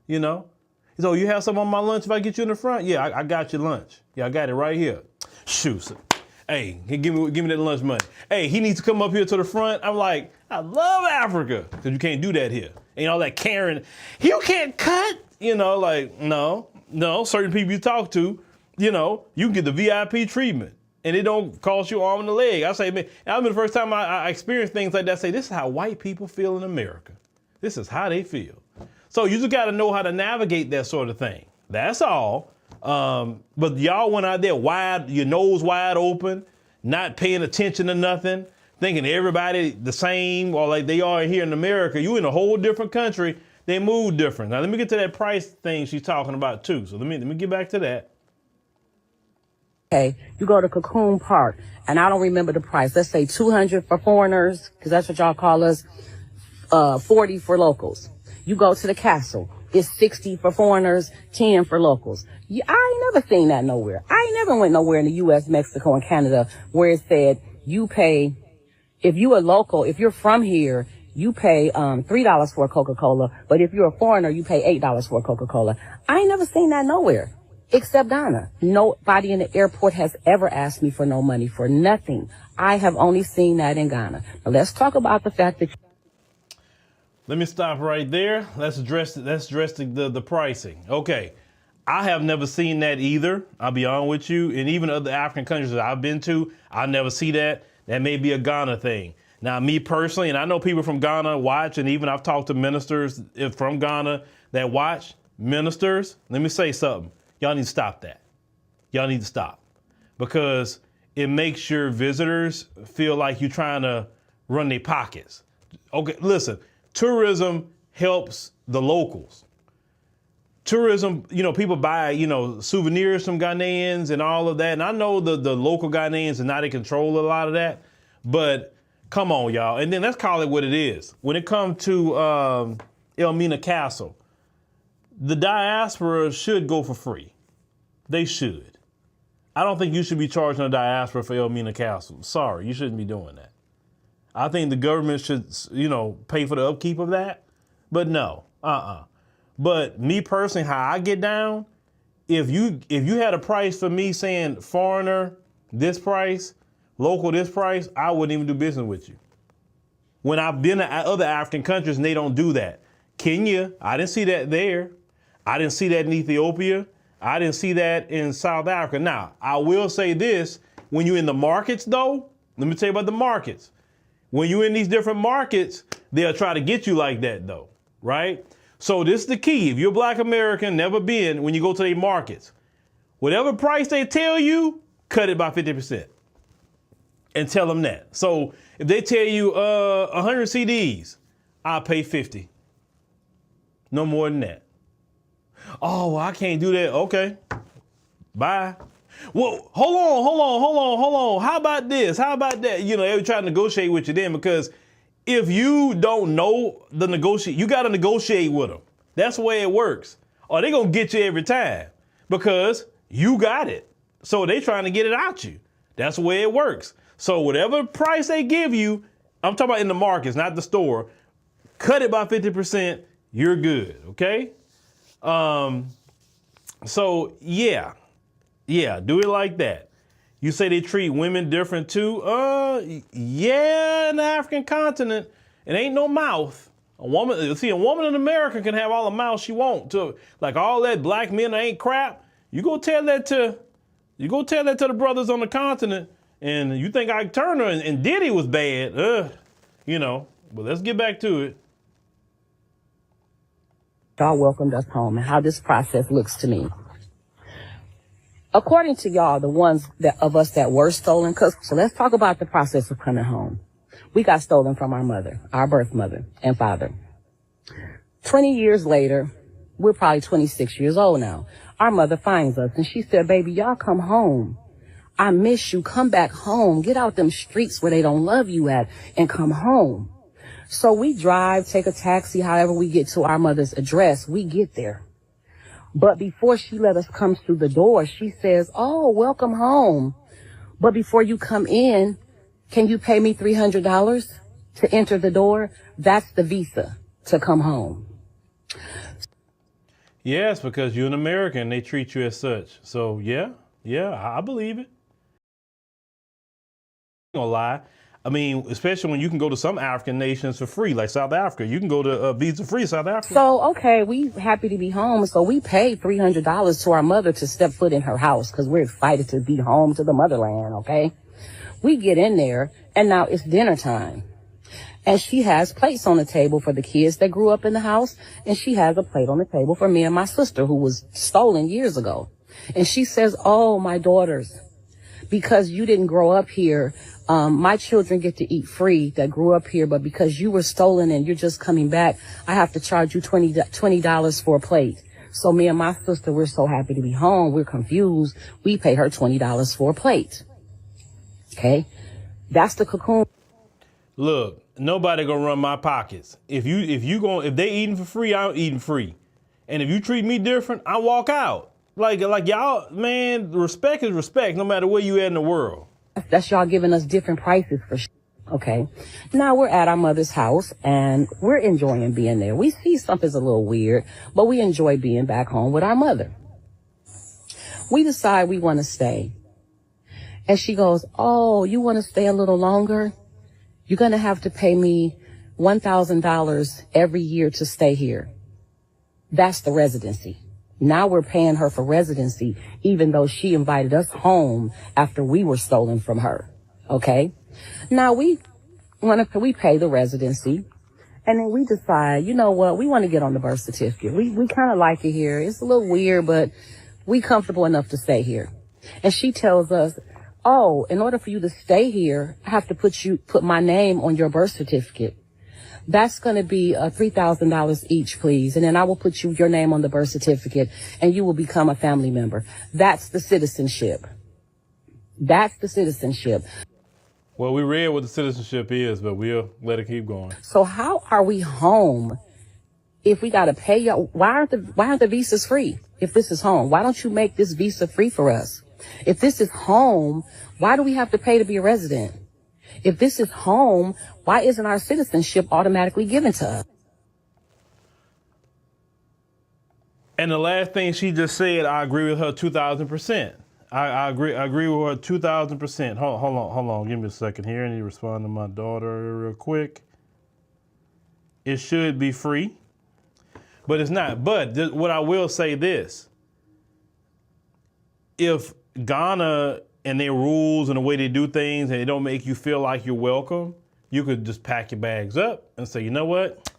you know. So you have something on my lunch if I get you in the front? Yeah, I got your lunch. Yeah, I got it right here. Shoot. Hey, give me that lunch money. Hey, he needs to come up here to the front. I'm like, I love Africa. Because you can't do that here. Ain't all that Karen. You can't cut. You know, like, no. Certain people you talk to, you know, you can get the VIP treatment. And it don't cost you arm and a leg. I say, man, I remember the first time I experienced things like that, I say, this is how white people feel in America. This is how they feel. So you just got to know how to navigate that sort of thing. That's all. But y'all went out there wide, your nose wide open, not paying attention to nothing, thinking everybody the same or like they are here in America. You in a whole different country. They move different. Now let me get to that price thing she's talking about too. So let me get back to that. Okay, you go to Cocoon Park, and I don't remember the price. Let's say $200 for foreigners, because that's what y'all call us. 40 for locals. You go to the castle. It's 60 for foreigners, 10 for locals. I ain't never seen that nowhere. I ain't never went nowhere in the U.S., Mexico, and Canada where it said you pay, if you a local, if you're from here, you pay $3 for a Coca-Cola, but if you're a foreigner, you pay $8 for a Coca-Cola. I ain't never seen that nowhere except Ghana. Nobody in the airport has ever asked me for no money for nothing. I have only seen that in Ghana. Now let's talk about the fact that. Let me stop right there. Let's address the pricing. Okay. I have never seen that either. I'll be honest with you. And even other African countries that I've been to, I never see that. That may be a Ghana thing. Now, me personally, and I know people from Ghana watch, and even I've talked to ministers from Ghana that watch. Ministers, let me say something. Y'all need to stop that. Y'all need to stop. Because it makes your visitors feel like you're trying to run their pockets. Okay, listen. Tourism helps the locals. Tourism, you know, people buy, you know, souvenirs from Ghanaians and all of that. And I know the local Ghanaians are not in control of a lot of that. But come on, y'all. And then let's call it what it is. When it comes to Elmina Castle, the diaspora should go for free. They should. I don't think you should be charging a diaspora for Elmina Castle. Sorry, you shouldn't be doing that. I think the government should, pay for the upkeep of that. But no, But me personally, how I get down, if you had a price for me saying foreigner this price, local this price, I wouldn't even do business with you. When I've been to other African countries and they don't do that. Kenya, I didn't see that there. I didn't see that in Ethiopia. I didn't see that in South Africa. Now, I will say this, when you're in the markets though, let me tell you about the markets. When you're in these different markets, they'll try to get you like that though, right? So this is the key. If you're a Black American, never been, when you go to their markets, whatever price they tell you, cut it by 50%. And tell them that. So if they tell you 100 CDs, I'll pay 50. No more than that. Oh, well, I can't do that. Okay. Bye. Well, hold on. How about this? How about that? They try to negotiate with you then, because if you don't know the negotiate, you got to negotiate with them. That's the way it works. Or they going to get you every time because you got it. So they trying to get it out you. That's the way it works. So whatever price they give you, I'm talking about in the markets, not the store, cut it by 50%, you're good, okay? So yeah, do it like that. You say they treat women different too? Yeah, in the African continent, it ain't no mouth. A woman in America can have all the mouth she wants to, like all that black men ain't crap. You go tell that to the brothers on the continent. And you think Ike Turner and Diddy was bad, but let's get back to it. Y'all welcomed us home and how this process looks to me. According to y'all, the ones of us that were stolen, so let's talk about the process of coming home. We got stolen from our mother, our birth mother and father. 20 years later, we're probably 26 years old now. Our mother finds us and she said, baby, y'all come home. I miss you. Come back home. Get out them streets where they don't love you at and come home. So we drive, take a taxi, however we get to our mother's address, we get there. But before she let us come through the door, she says, oh, welcome home. But before you come in, can you pay me $300 to enter the door? That's the visa to come home. Yes, because you're an American, they treat you as such. So yeah, I believe it. Gonna lie. I mean, especially when you can go to some African nations for free, like South Africa. You can go to visa free South Africa. So, okay, we happy to be home. So we paid $300 to our mother to step foot in her house because we're excited to be home to the motherland, okay? We get in there and now it's dinner time. And she has plates on the table for the kids that grew up in the house. And she has a plate on the table for me and my sister who was stolen years ago. And she says, oh, my daughters, because you didn't grow up here, my children get to eat free that grew up here, but because you were stolen and you're just coming back, I have to charge you $20 for a plate. So me and my sister, we're so happy to be home. We're confused. We pay her $20 for a plate. Okay. That's the cocoon. Look, nobody gonna run my pockets. If they eating for free, I'm eating free. And if you treat me different, I walk out. Like y'all, man, respect is respect no matter where you at in the world. That's y'all giving us different prices for okay. Now we're at our mother's house and we're enjoying being there. We see something's a little weird, but we enjoy being back home with our mother. We decide we want to stay. And she goes, oh, you want to stay a little longer? You're going to have to pay me $1,000 every year to stay here. That's the residency. Now we're paying her for residency, even though she invited us home after we were stolen from her. Okay. Now we pay the residency and then we decide, you know what? We want to get on the birth certificate. We kind of like it here. It's a little weird, but we comfortable enough to stay here. And she tells us, oh, in order for you to stay here, I have to put my name on your birth certificate. That's going to be $3,000 each, please. And then I will put your name on the birth certificate and you will become a family member. That's the citizenship. That's the citizenship. Well, we read what the citizenship is, but we'll let it keep going. So how are we home if we got to pay y'all? Why aren't the visas free if this is home? Why don't you make this visa free for us? If this is home, why do we have to pay to be a resident? If this is home, why isn't our citizenship automatically given to us? And the last thing she just said, I agree with her 2,000%. I agree with her 2,000%. Hold on. Give me a second here. I need to respond to my daughter real quick. It should be free, but it's not. But what I will say this. If Ghana and their rules and the way they do things and they don't make you feel like you're welcome, you could just pack your bags up and say, you know what?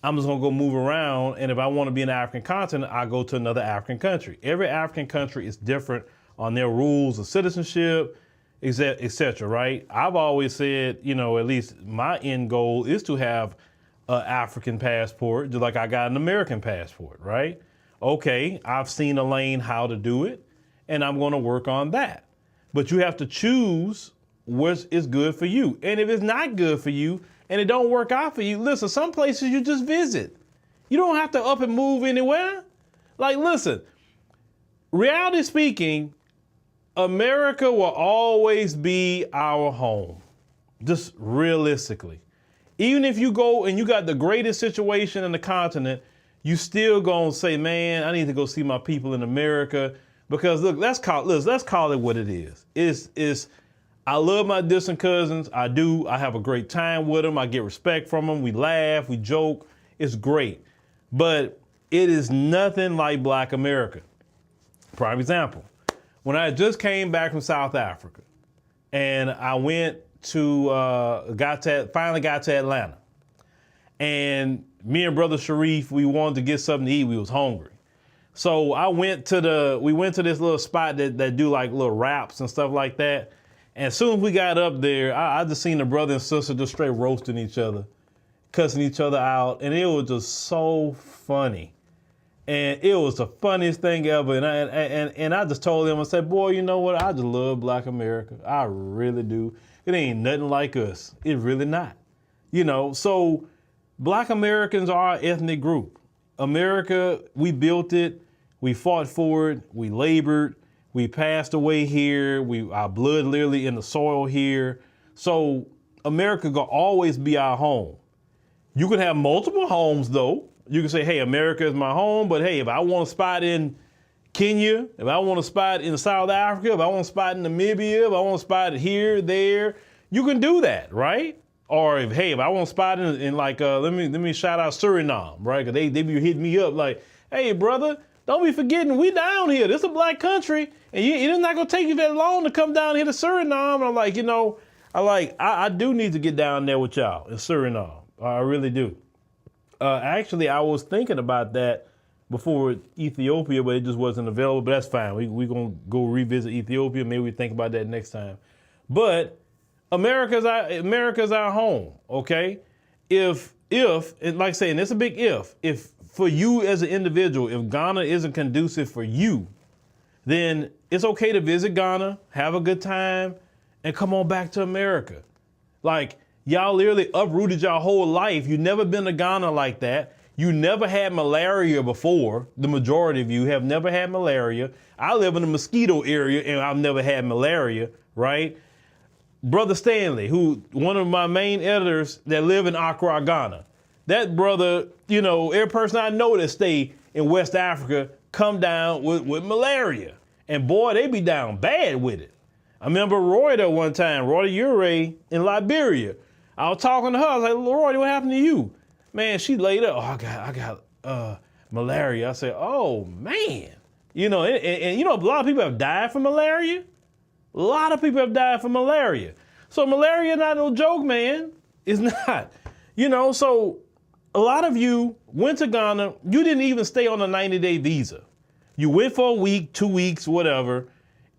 I'm just gonna go move around, and if I want to be in the African continent, I go to another African country. Every African country is different on their rules of citizenship, et cetera, right? I've always said, you know, at least my end goal is to have an African passport, just like I got an American passport, right? Okay, I've seen Elaine how to do it, and I'm gonna work on that. But you have to choose what is good for you. And if it's not good for you, and it don't work out for you, listen, some places you just visit. You don't have to up and move anywhere. Like, listen, reality speaking, America will always be our home, just realistically. Even if you go and you got the greatest situation in the continent, you still gonna say, man, I need to go see my people in America. Because look, let's call it what it is. I love my distant cousins. I do. I have a great time with them. I get respect from them. We laugh, we joke. It's great. But it is nothing like Black America. Prime example, when I just came back from South Africa and I went to, finally got to Atlanta. And me and Brother Sharif, we wanted to get something to eat. We was hungry. So we went to this little spot that do like little wraps and stuff like that. And as soon as we got up there, I just seen the brother and sister just straight roasting each other, cussing each other out. And it was just so funny. And it was the funniest thing ever. And I just told them, I said, boy, you know what? I just love Black America. I really do. It ain't nothing like us. It really not. You know, so Black Americans are our ethnic group. America, we built it. We fought for it. We labored. We passed away here. Our blood literally in the soil here. So America will always be our home. You can have multiple homes though. You can say, hey, America is my home, but hey, if I want a spot in Kenya, if I want a spot in South Africa, if I want a spot in Namibia, if I want a spot here, there, you can do that, right? Or if I want a spot in like, let me shout out Suriname, right? Cause they be hitting me up like, hey brother, don't be forgetting we down here. This is a Black country, and it's not gonna take you that long to come down here to Suriname. And I'm like, you know, I do need to get down there with y'all in Suriname. I really do. Actually, I was thinking about that before Ethiopia, but it just wasn't available. But that's fine. We're gonna go revisit Ethiopia. Maybe we think about that next time. But America's our home. Okay, if and like I say, and it's a big if for you as an individual, if Ghana isn't conducive for you, then it's okay to visit Ghana, have a good time, and come on back to America. Like, y'all literally uprooted your whole life. You never been to Ghana like that. You never had malaria before. The majority of you have never had malaria. I live in a mosquito area and I've never had malaria, right? Brother Stanley, who one of my main editors that live in Accra, Ghana. That brother, you know, every person I know that stay in West Africa come down with malaria. And boy, they be down bad with it. I remember Royda one time, Royda Ure in Liberia. I was talking to her. I was like, Royda, what happened to you? Man, she laid up. Oh, I got malaria. I said, oh man. You know, and you know, a lot of people have died from malaria. A lot of people have died from malaria. So malaria not no joke, man. It's not. You know, so a lot of you went to Ghana. You didn't even stay on a 90-day visa. You went for a week, 2 weeks, whatever.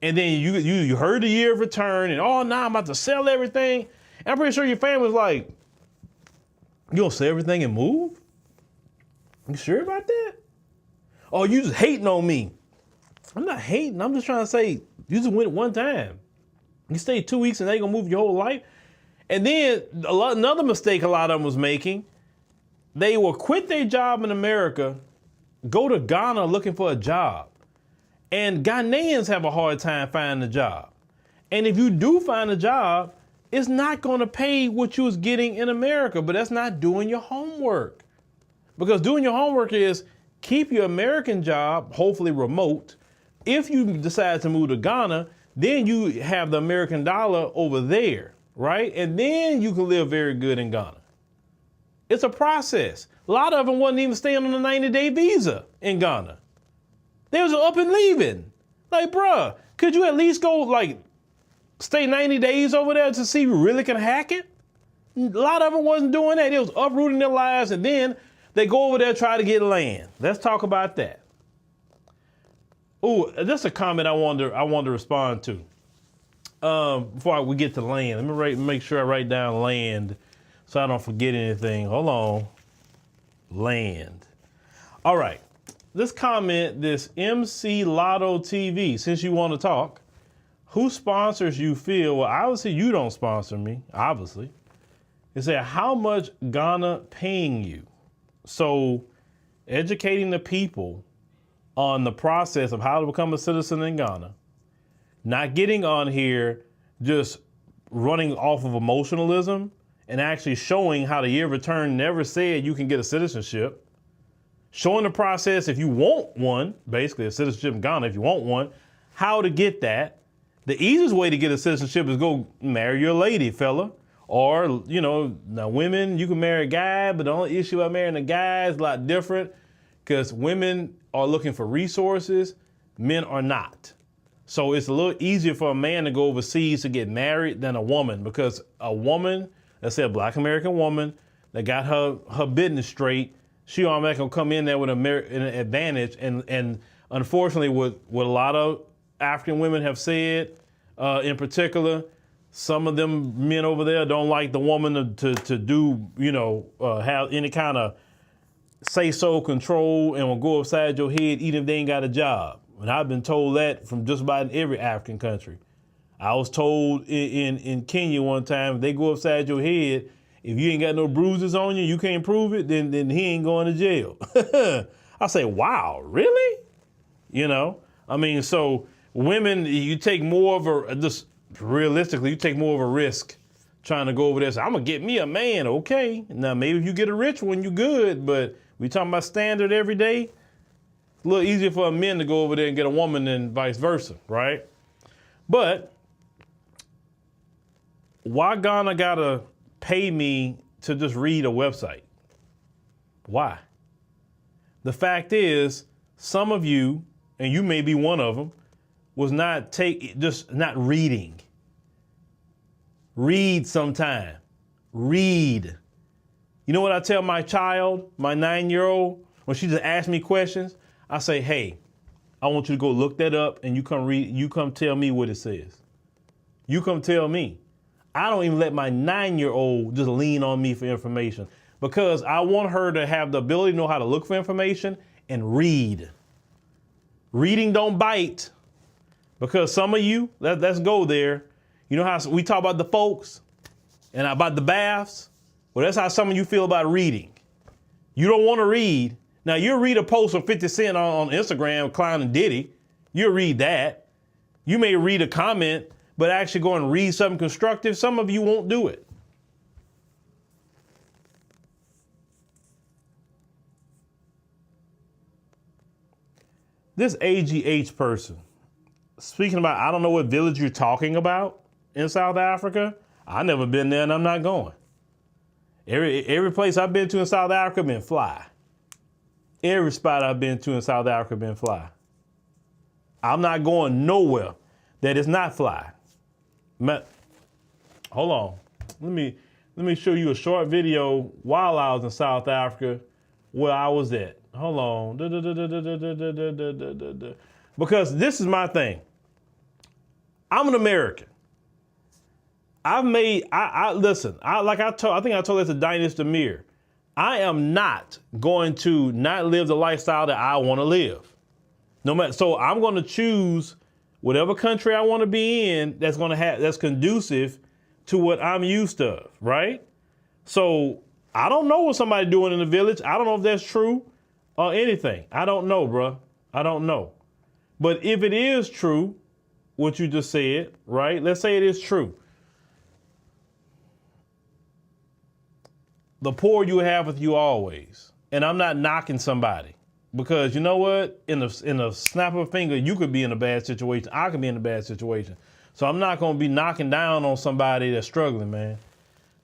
And then you heard the year of return and, oh, now I'm about to sell everything. And I'm pretty sure your family was like, you gonna sell everything and move? You sure about that? Oh, you just hating on me. I'm not hating. I'm just trying to say, you just went one time. You stayed 2 weeks and they gonna move your whole life. And then another mistake a lot of them was making, they will quit their job in America, go to Ghana looking for a job. And Ghanaians have a hard time finding a job. And if you do find a job, it's not going to pay what you was getting in America, but that's not doing your homework. Because doing your homework is keep your American job, hopefully remote. If you decide to move to Ghana, then you have the American dollar over there, right? And then you can live very good in Ghana. It's a process. A lot of them wasn't even staying on a 90-day visa in Ghana. They was up and leaving. Like, bruh, could you at least go, like, stay 90 days over there to see if you really can hack it? A lot of them wasn't doing that. They was uprooting their lives, and then they go over there and try to get land. Let's talk about that. Ooh, that's a comment I wanted to respond to. Before we get to land, let me make sure I write down land so I don't forget anything. Hold on. Land. All right. This comment, this MC Lotto TV, since you want to talk, who sponsors you, Phil? Well, obviously you don't sponsor me, obviously. It said, how much Ghana paying you? So educating the people on the process of how to become a citizen in Ghana, not getting on here just running off of emotionalism and actually showing how the year of return never said you can get a citizenship, showing the process if you want one, basically a citizenship in Ghana, if you want one, how to get that. The easiest way to get a citizenship is go marry your lady, fella. Or, you know, now women, you can marry a guy, but the only issue about marrying a guy is a lot different because women are looking for resources, men are not. So it's a little easier for a man to go overseas to get married than a woman, because a woman, let's say a Black American woman that got her business straight, she automatically gonna come in there with an advantage. And unfortunately, what a lot of African women have said, in particular, some of them men over there don't like the woman to do, you know, have any kind of say-so control and will go upside your head even if they ain't got a job. And I've been told that from just about every African country. I was told in Kenya one time, if they go upside your head, if you ain't got no bruises on you, you can't prove it, then he ain't going to jail. I say, wow, really? You know, I mean, so women, you take more of a, just realistically, you take more of a risk trying to go over there. So I'm going to get me a man. Okay. Now, maybe if you get a rich one, you good. But we talking about standard every day. It's a little easier for a man to go over there and get a woman than vice versa, right? But why Ghana got to pay me to just read a website? Why? The fact is, some of you, and you may be one of them, was not reading. Read sometime. Read. You know what I tell my child, my 9-year-old, when she just asks me questions? I say, hey, I want you to go look that up and you come read, you come tell me what it says. You come tell me. I don't even let my 9-year-old just lean on me for information because I want her to have the ability to know how to look for information and read. Reading don't bite. Because some of you, let's go there. You know how we talk about the folks and about the baths? Well, that's how some of you feel about reading. You don't want to read. Now, you'll read a post of 50 Cent on Instagram clowning Diddy. You'll read that. You may read a comment, but actually go and read something constructive. Some of you won't do it. This AGH person, speaking about, I don't know what village you're talking about in South Africa. I've never been there and I'm not going. Every place I've been to in South Africa been fly. Every spot I've been to in South Africa been fly. I'm not going nowhere that is not fly. Hold on. Let me show you a short video while I was in South Africa where I was at. Hold on. Because this is my thing. I'm an American. Listen, I think I told that to Dynas Demir. I am not going to not live the lifestyle that I want to live. No matter, so I'm going to choose whatever country I want to be in that's conducive to what I'm used to, right? So I don't know what somebody doing in the village. I don't know if that's true or anything. I don't know, bro. I don't know. But if it is true, what you just said, right? Let's say it is true. The poor you have with you always. And I'm not knocking somebody. Because you know what? In a snap of a finger, you could be in a bad situation. I could be in a bad situation. So I'm not going to be knocking down on somebody that's struggling, man.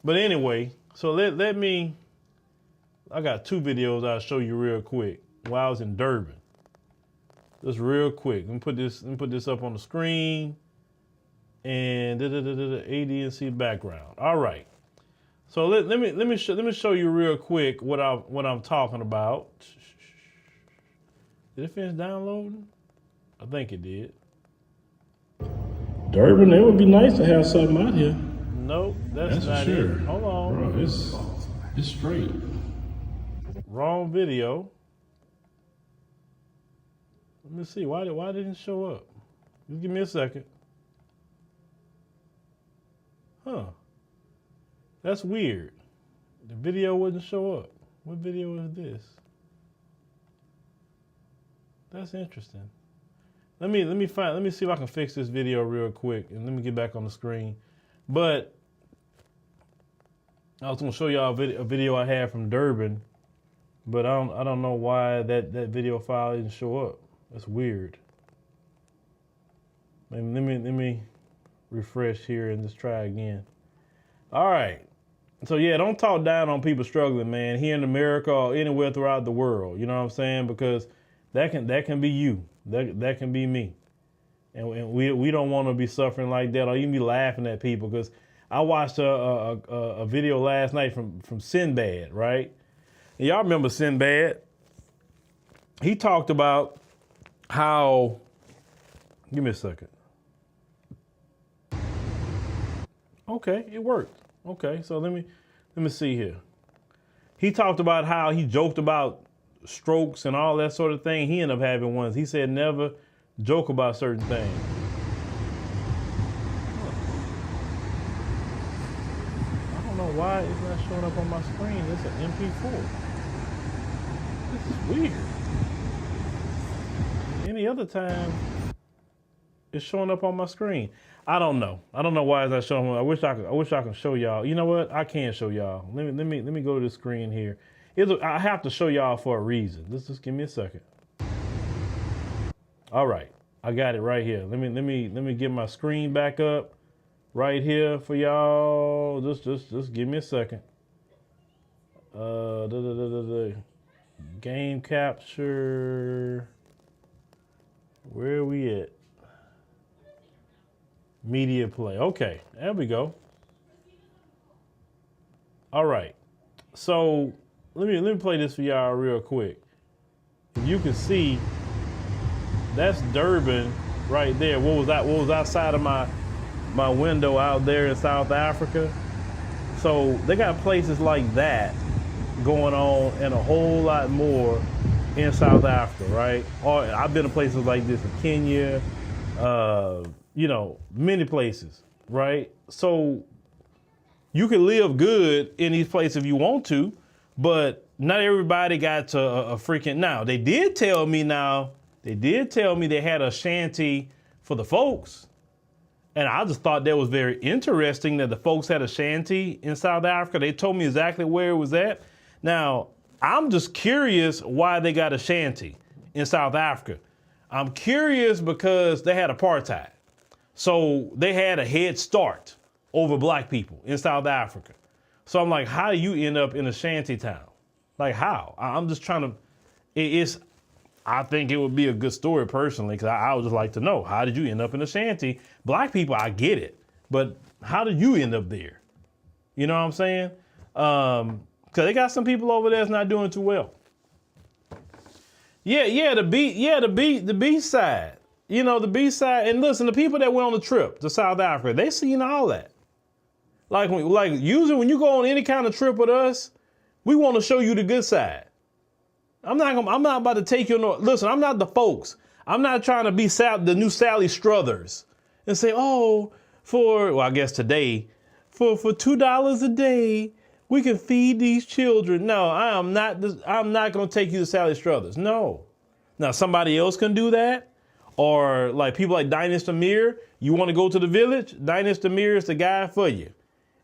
But anyway, so let me, I got 2 videos I'll show you real quick while I was in Durban. Just real quick. Let me put this up on the screen. And ADNC background. All right. So let me show you real quick what I'm talking about. Did it finish downloading? I think it did. Durban, it would be nice to have something out here. Nope, that's not sure. it. Hold on. Bro, it's straight. Wrong video. Let me see. Why didn't it show up? Just give me a second. Huh. That's weird. The video wouldn't show up. What video is this? That's interesting. Let me see if I can fix this video real quick and let me get back on the screen. But I was gonna show y'all a video I had from Durban, but I don't know why that video file didn't show up. That's weird. Let me refresh here and just try again. All right. So yeah, don't talk down on people struggling, man, here in America or anywhere throughout the world. You know what I'm saying? Because that can be you. That can be me. And we don't want to be suffering like that or even be laughing at people. Because I watched a video last night from Sinbad, right? And y'all remember Sinbad? He talked about how, give me a second. Okay, it worked. Okay, so let me see here. He talked about how he joked about strokes and all that sort of thing. He ended up having ones. He said never joke about certain things. I don't know why it's not showing up on my screen. It's an MP4. This is weird. Any other time, it's showing up on my screen. I don't know. I don't know why it's not showing. I wish I could show y'all. You know what? I can show y'all. Let me go to the screen here. I have to show y'all for a reason. Just give me a second. All right, I got it right here. Let me get my screen back up right here for y'all. Just give me a second. Game capture. Where are we at? Media play. Okay, there we go. All right. So let me play this for y'all real quick. If you can see, that's Durban right there. What was outside of my window out there in South Africa? So they got places like that going on and a whole lot more in South Africa, right? Or I've been to places like this in Kenya, many places, right? So you can live good in these places if you want to, but not everybody got to a freaking, now they did tell me they had a shanty for the folks. And I just thought that was very interesting that the folks had a shanty in South Africa. They told me exactly where it was at. Now, I'm just curious why they got a shanty in South Africa. I'm curious because they had apartheid. So they had a head start over black people in South Africa. So I'm like, how do you end up in a shanty town? Like how? I'm just trying to, I think it would be a good story personally, because I would just like to know, how did you end up in a shanty? Black people, I get it, but how did you end up there? You know what I'm saying? Because they got some people over there that's not doing too well. The B side. You know, the B side. And listen, the people that went on the trip to South Africa, they seen all that. Like usually when you go on any kind of trip with us, we want to show you the good side. I'm not about to take you on. Listen, I'm not the folks. I'm not trying to be the new Sally Struthers and say, I guess today, for $2 a day, we can feed these children. No, I'm not going to take you to Sally Struthers. No. Now somebody else can do that, or like people like Dynas Demir, you want to go to the village, Dynas Demir is the guy for you.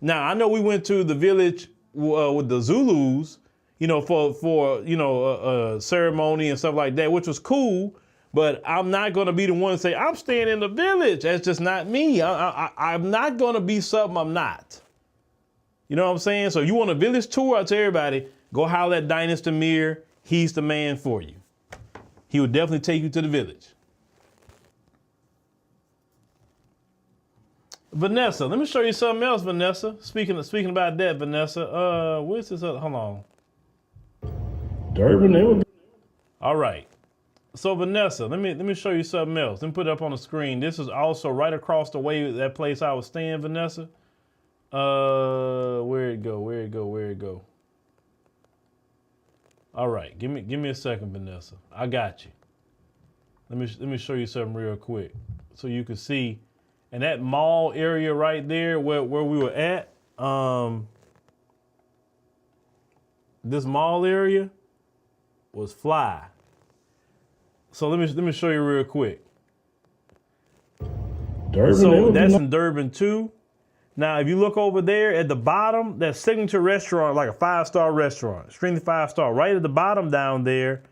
Now, I know we went to the village with the Zulus, for a ceremony and stuff like that, which was cool, but I'm not going to be the one to say, I'm staying in the village. That's just not me. I'm not going to be something I'm not. You know what I'm saying? So you want a village tour, I tell everybody, go holler at Dynas Demir. He's the man for you. He would definitely take you to the village. Vanessa, let me show you something else, Vanessa. Speaking about that, Vanessa, where's this other, hold on. Durban, they would be. All right. So Vanessa, let me show you something else. Let me put it up on the screen. This is also right across the way, that place I was staying, Vanessa. Where'd it go? All right, give me a second, Vanessa. I got you. Let me show you something real quick so you can see. And that mall area right there where we were at, this mall area was fly. So let me show you real quick. Durban, so that's in Durban too. Now, if you look over there at the bottom, that signature restaurant, like a 5-star restaurant, extremely 5-star, right at the bottom down there,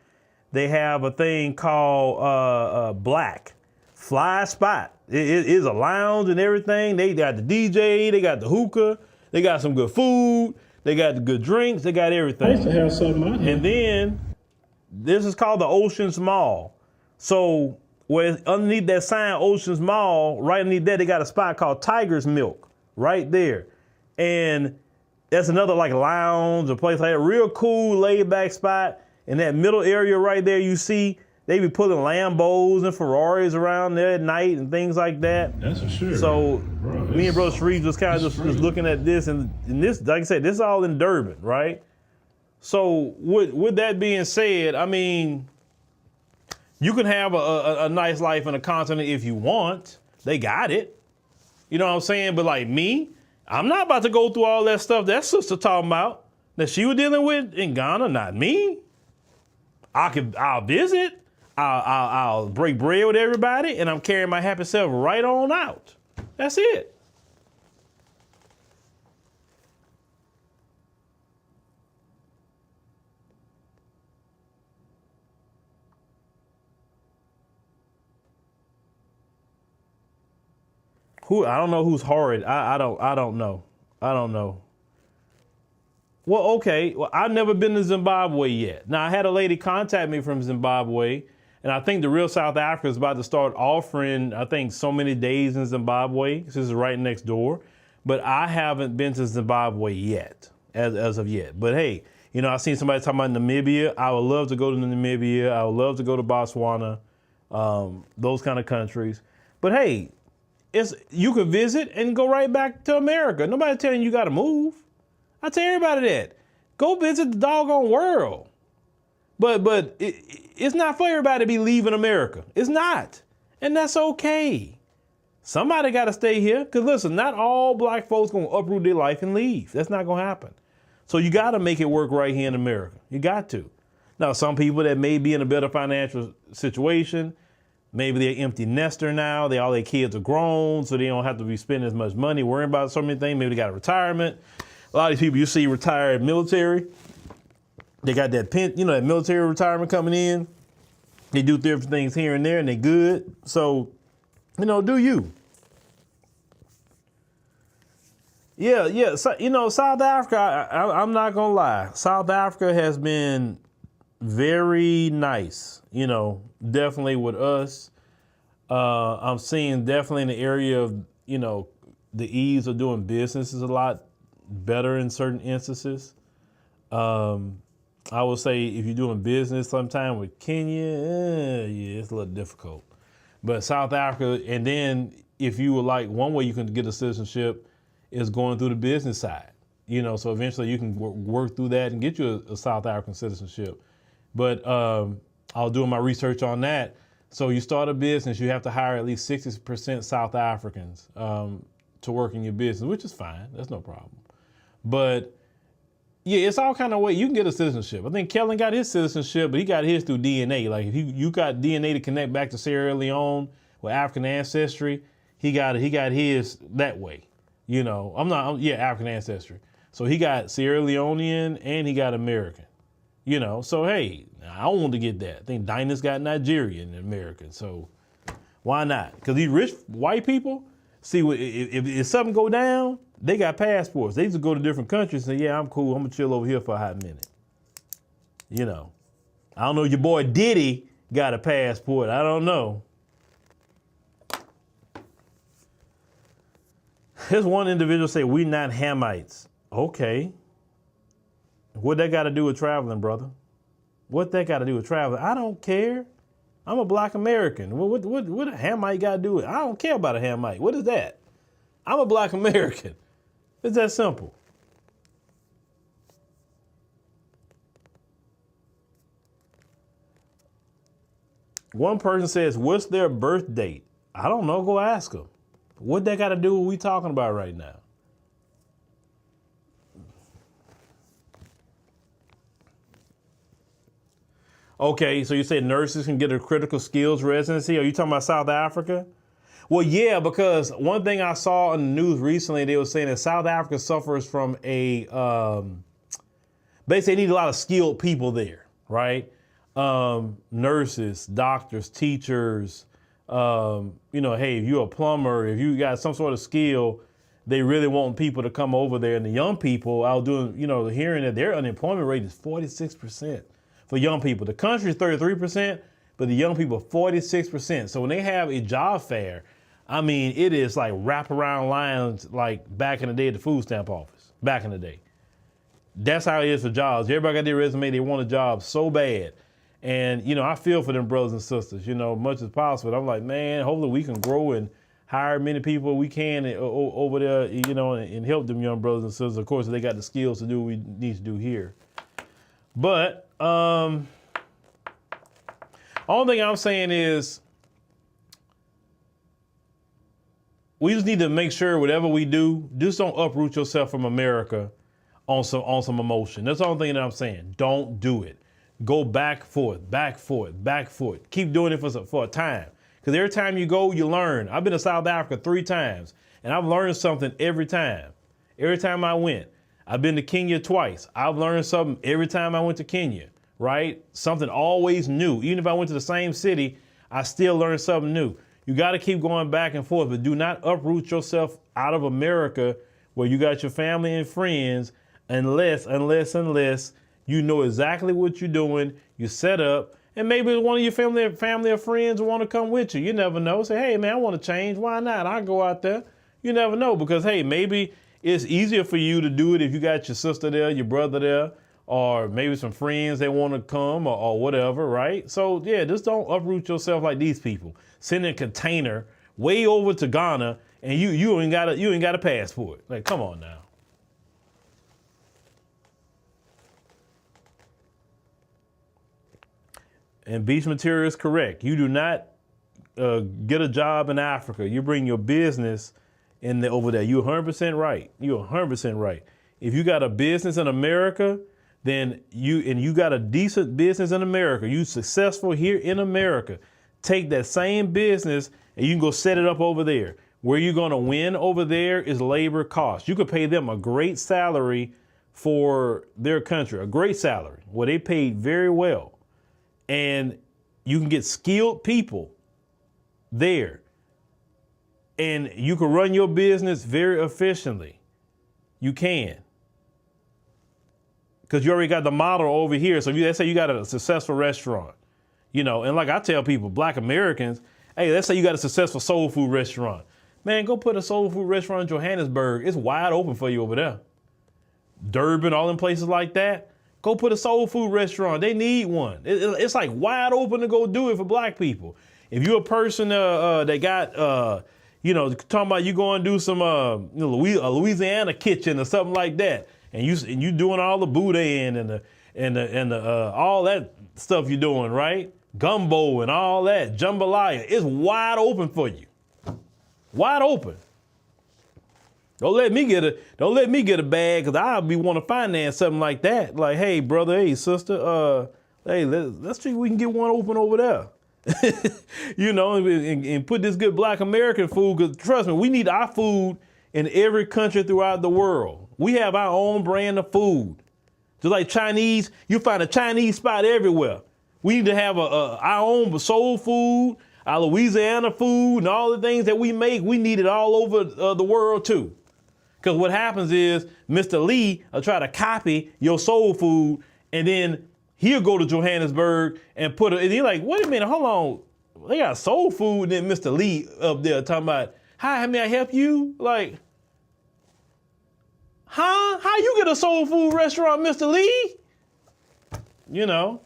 they have a thing called Black. Fly spot. It is a lounge and everything. They got the DJ, they got the hookah, they got some good food, they got the good drinks, they got everything. I used to have something out here. And then this is called the Oceans Mall. So where underneath that sign, Oceans Mall, right underneath that, they got a spot called Tiger's Milk right there. And that's another like lounge, a place like that, real cool laid back spot. In that middle area right there, you see they be putting Lambos and Ferraris around there at night and things like that. That's for sure. So Bro, me and Brother Sharif just kind of just looking at this, and this, like I said, this is all in Durban, right? So with that being said, I mean, you can have a nice life in a continent if you want. They got it. You know what I'm saying? But like me, I'm not about to go through all that stuff that sister talking about that she was dealing with in Ghana, not me. I'll visit. I'll break bread with everybody, and I'm carrying my happy self right on out. That's it. I don't know who's horrid. I don't know. Well, okay. Well, I've never been to Zimbabwe yet. Now, I had a lady contact me from Zimbabwe, and I think the Real South Africa is about to start offering, I think, so many days in Zimbabwe. This is right next door. But I haven't been to Zimbabwe yet, as of yet. But hey, I seen somebody talking about Namibia. I would love to go to Namibia. I would love to go to Botswana, those kind of countries. But hey, you could visit and go right back to America. Nobody telling you got to move. I tell everybody that. Go visit the doggone world. But it's not for everybody to be leaving America. It's not. And that's okay. Somebody got to stay here. Because listen, not all black folks going to uproot their life and leave. That's not going to happen. So you got to make it work right here in America. You got to. Now, some people that may be in a better financial situation, maybe they're empty nester now. All their kids are grown, so they don't have to be spending as much money worrying about so many things. Maybe they got a retirement. A lot of these people you see retired military, they got that that military retirement coming in. They do different things here and there, and they good. So, do you? Yeah. So, South Africa, I'm not gonna lie. South Africa has been very nice. Definitely with us. I'm seeing definitely in the area of the ease of doing business is a lot better in certain instances. I would say if you're doing business sometime with Kenya, it's a little difficult. But South Africa, and then if you would like, one way you can get a citizenship is going through the business side. So eventually you can work through that and get you a South African citizenship. But I was doing my research on that. So you start a business, you have to hire at least 60% South Africans to work in your business, which is fine. That's no problem. But Yeah, it's all kind of way. You can get a citizenship. I think Kellen got his citizenship, but he got his through DNA. Like if you got DNA to connect back to Sierra Leone with African ancestry, he got his that way. You know, African ancestry. So he got Sierra Leonean and he got American. You know, so hey, I want to get that. I think Dinah's got Nigerian and American. So why not? Because these rich white people, see, if something go down, they got passports. They just go to different countries and say, yeah, I'm cool. I'm going to chill over here for a hot minute. You know, I don't know. Your boy Diddy got a passport. I don't know. Here's one individual say, we not Hamites. Okay. What that got to do with traveling, brother? What that got to do with traveling? I don't care. I'm a black American. What a Hamite got to do with it? I don't care about a Hamite. What is that? I'm a black American. It's that simple. One person says, what's their birth date? I don't know. Go ask them. What that got to do with what we talking about right now? Okay, so you say nurses can get a critical skills residency. Are you talking about South Africa? Well, yeah, because one thing I saw in the news recently, they were saying that South Africa suffers from basically they need a lot of skilled people there, right? Nurses, doctors, teachers, hey, if you're a plumber, if you got some sort of skill, they really want people to come over there. And the young people, I was doing, hearing that their unemployment rate is 46% for young people. The country is 33%, but the young people, 46%. So when they have a job fair, I mean, it is like wraparound lines like back in the day at the food stamp office, back in the day. That's how it is for jobs. Everybody got their resume, they want a job so bad. And, I feel for them brothers and sisters, much as possible. I'm like, man, hopefully we can grow and hire many people we can over there, and help them young brothers and sisters. Of course, they got the skills to do what we need to do here. But only thing I'm saying is we just need to make sure whatever we do, just don't uproot yourself from America on some emotion. That's the only thing that I'm saying. Don't do it. Go back for it, back for it, back for it. Keep doing it for a time. Because every time you go, you learn. I've been to South Africa 3 times, and I've learned something every time. Every time I went. I've been to Kenya twice. I've learned something every time I went to Kenya, right? Something always new. Even if I went to the same city, I still learned something new. You got to keep going back and forth, but do not uproot yourself out of America where you got your family and friends unless you know exactly what you're doing, you set up, and maybe one of your family or friends want to come with you. You never know. Say, hey, man, I want to change. Why not? I'll go out there. You never know because, hey, maybe it's easier for you to do it if you got your sister there, your brother there, or maybe some friends that want to come or whatever, right? So, yeah, just don't uproot yourself like these people. Send a container way over to Ghana, and you ain't got a passport. Like, come on now. And Beach Material is correct. You do not get a job in Africa. You bring your business over there. You're 100% right. You're 100% right. If you got a business in America, then you got a decent business in America, you successful here in America, take that same business and you can go set it up over there. Where you're going to win over there is labor cost. You could pay them a great salary for their country, a great salary, where they paid very well. And you can get skilled people there. And you can run your business very efficiently. You can. Because you already got the model over here. So let's say you got a successful restaurant, and like I tell people, black Americans, hey, let's say you got a successful soul food restaurant. Man, go put a soul food restaurant in Johannesburg. It's wide open for you over there. Durban, all in places like that. Go put a soul food restaurant. They need one. It's like wide open to go do it for black people. If you're a person that got, talking about you going to do some a Louisiana kitchen or something like that, and you doing all the boudin and the all that stuff you're doing, right? Gumbo and all that, jambalaya. It's wide open for you. Wide open. Don't let me get a bag, because I'll be want to finance something like that. Like, hey, brother, hey, sister, hey, let's see if we can get one open over there. You know, and put this good Black American food, because trust me, we need our food in every country throughout the world. We have our own brand of food. Just like Chinese, you find a Chinese spot everywhere. We need to have our own soul food, our Louisiana food, and all the things that we make. We need it all over the world too. Because what happens is Mr. Lee will try to copy your soul food, and then he'll go to Johannesburg and put it, and you're like, wait a minute, hold on. They got soul food, and then Mr. Lee up there talking about, hi, may I help you? Like, huh? How you get a soul food restaurant, Mr. Lee? You know.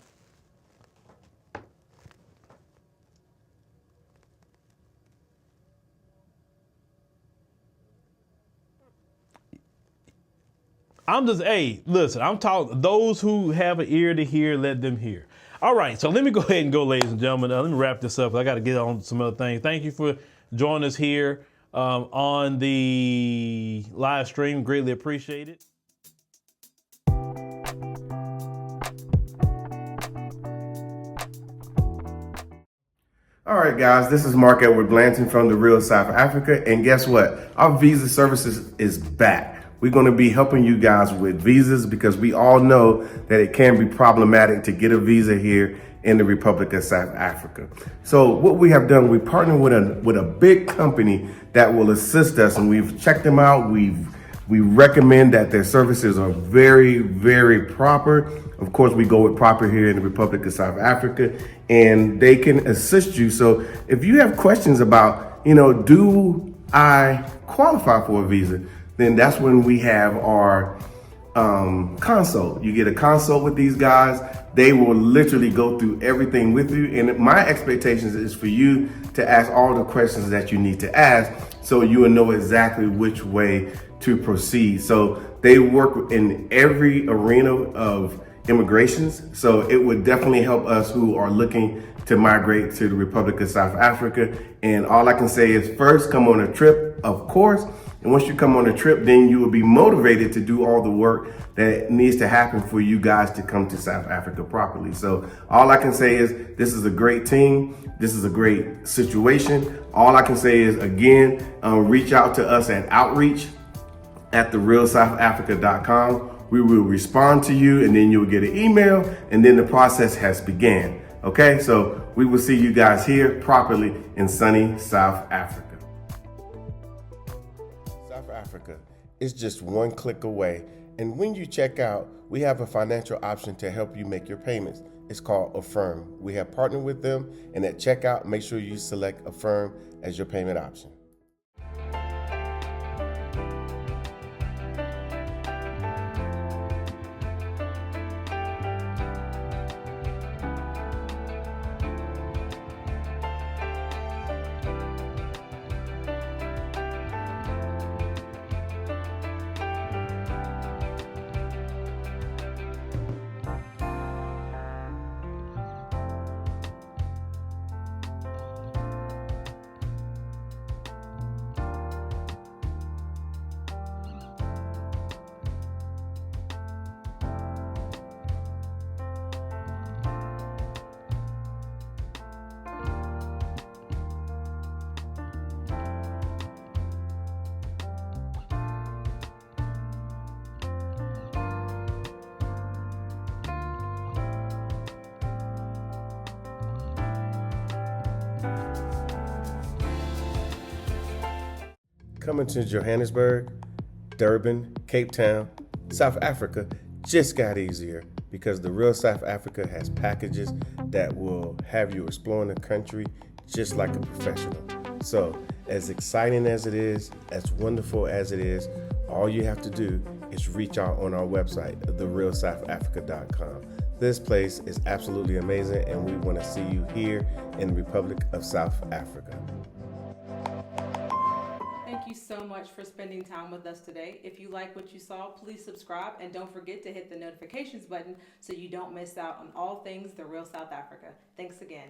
Hey, listen, I'm talking, those who have an ear to hear, let them hear. All right, so let me go ahead and go, ladies and gentlemen. Let me wrap this up. I got to get on some other things. Thank you for joining us here on the live stream. Greatly appreciate it. All right, guys, this is Mark Edward Blanton from The Real South Africa. And guess what? Our visa services is back. We're going to be helping you guys with visas, because we all know that it can be problematic to get a visa here in the Republic of South Africa. So what we have done, we partnered with a big company that will assist us, and we've checked them out. We recommend that their services are very, very proper. Of course, we go with proper here in the Republic of South Africa, and they can assist you. So if you have questions about, do I qualify for a visa? Then that's when we have our consult. You get a consult with these guys. They will literally go through everything with you. And my expectations is for you to ask all the questions that you need to ask, so you will know exactly which way to proceed. So they work in every arena of immigrations. So it would definitely help us who are looking to migrate to the Republic of South Africa. And all I can say is, first, come on a trip, of course. And once you come on a trip, then you will be motivated to do all the work that needs to happen for you guys to come to South Africa properly. So all I can say is, this is a great team. This is a great situation. All I can say is, again, reach out to us at outreach@therealsoutafrica.com. We will respond to you, and then you'll get an email, and then the process has began. Okay, so we will see you guys here properly in sunny South Africa. South Africa is just one click away. And when you check out, we have a financial option to help you make your payments. It's called Affirm. We have partnered with them, and at checkout, make sure you select Affirm as your payment option. Coming to Johannesburg, Durban, Cape Town, South Africa just got easier, because The Real South Africa has packages that will have you exploring the country just like a professional. So as exciting as it is, as wonderful as it is, all you have to do is reach out on our website, therealsoutafrica.com. This place is absolutely amazing, and we want to see you here in the Republic of South Africa. Thank you so much for spending time with us today. If you like what you saw, please subscribe, and don't forget to hit the notifications button so you don't miss out on all things The Real South Africa. Thanks again.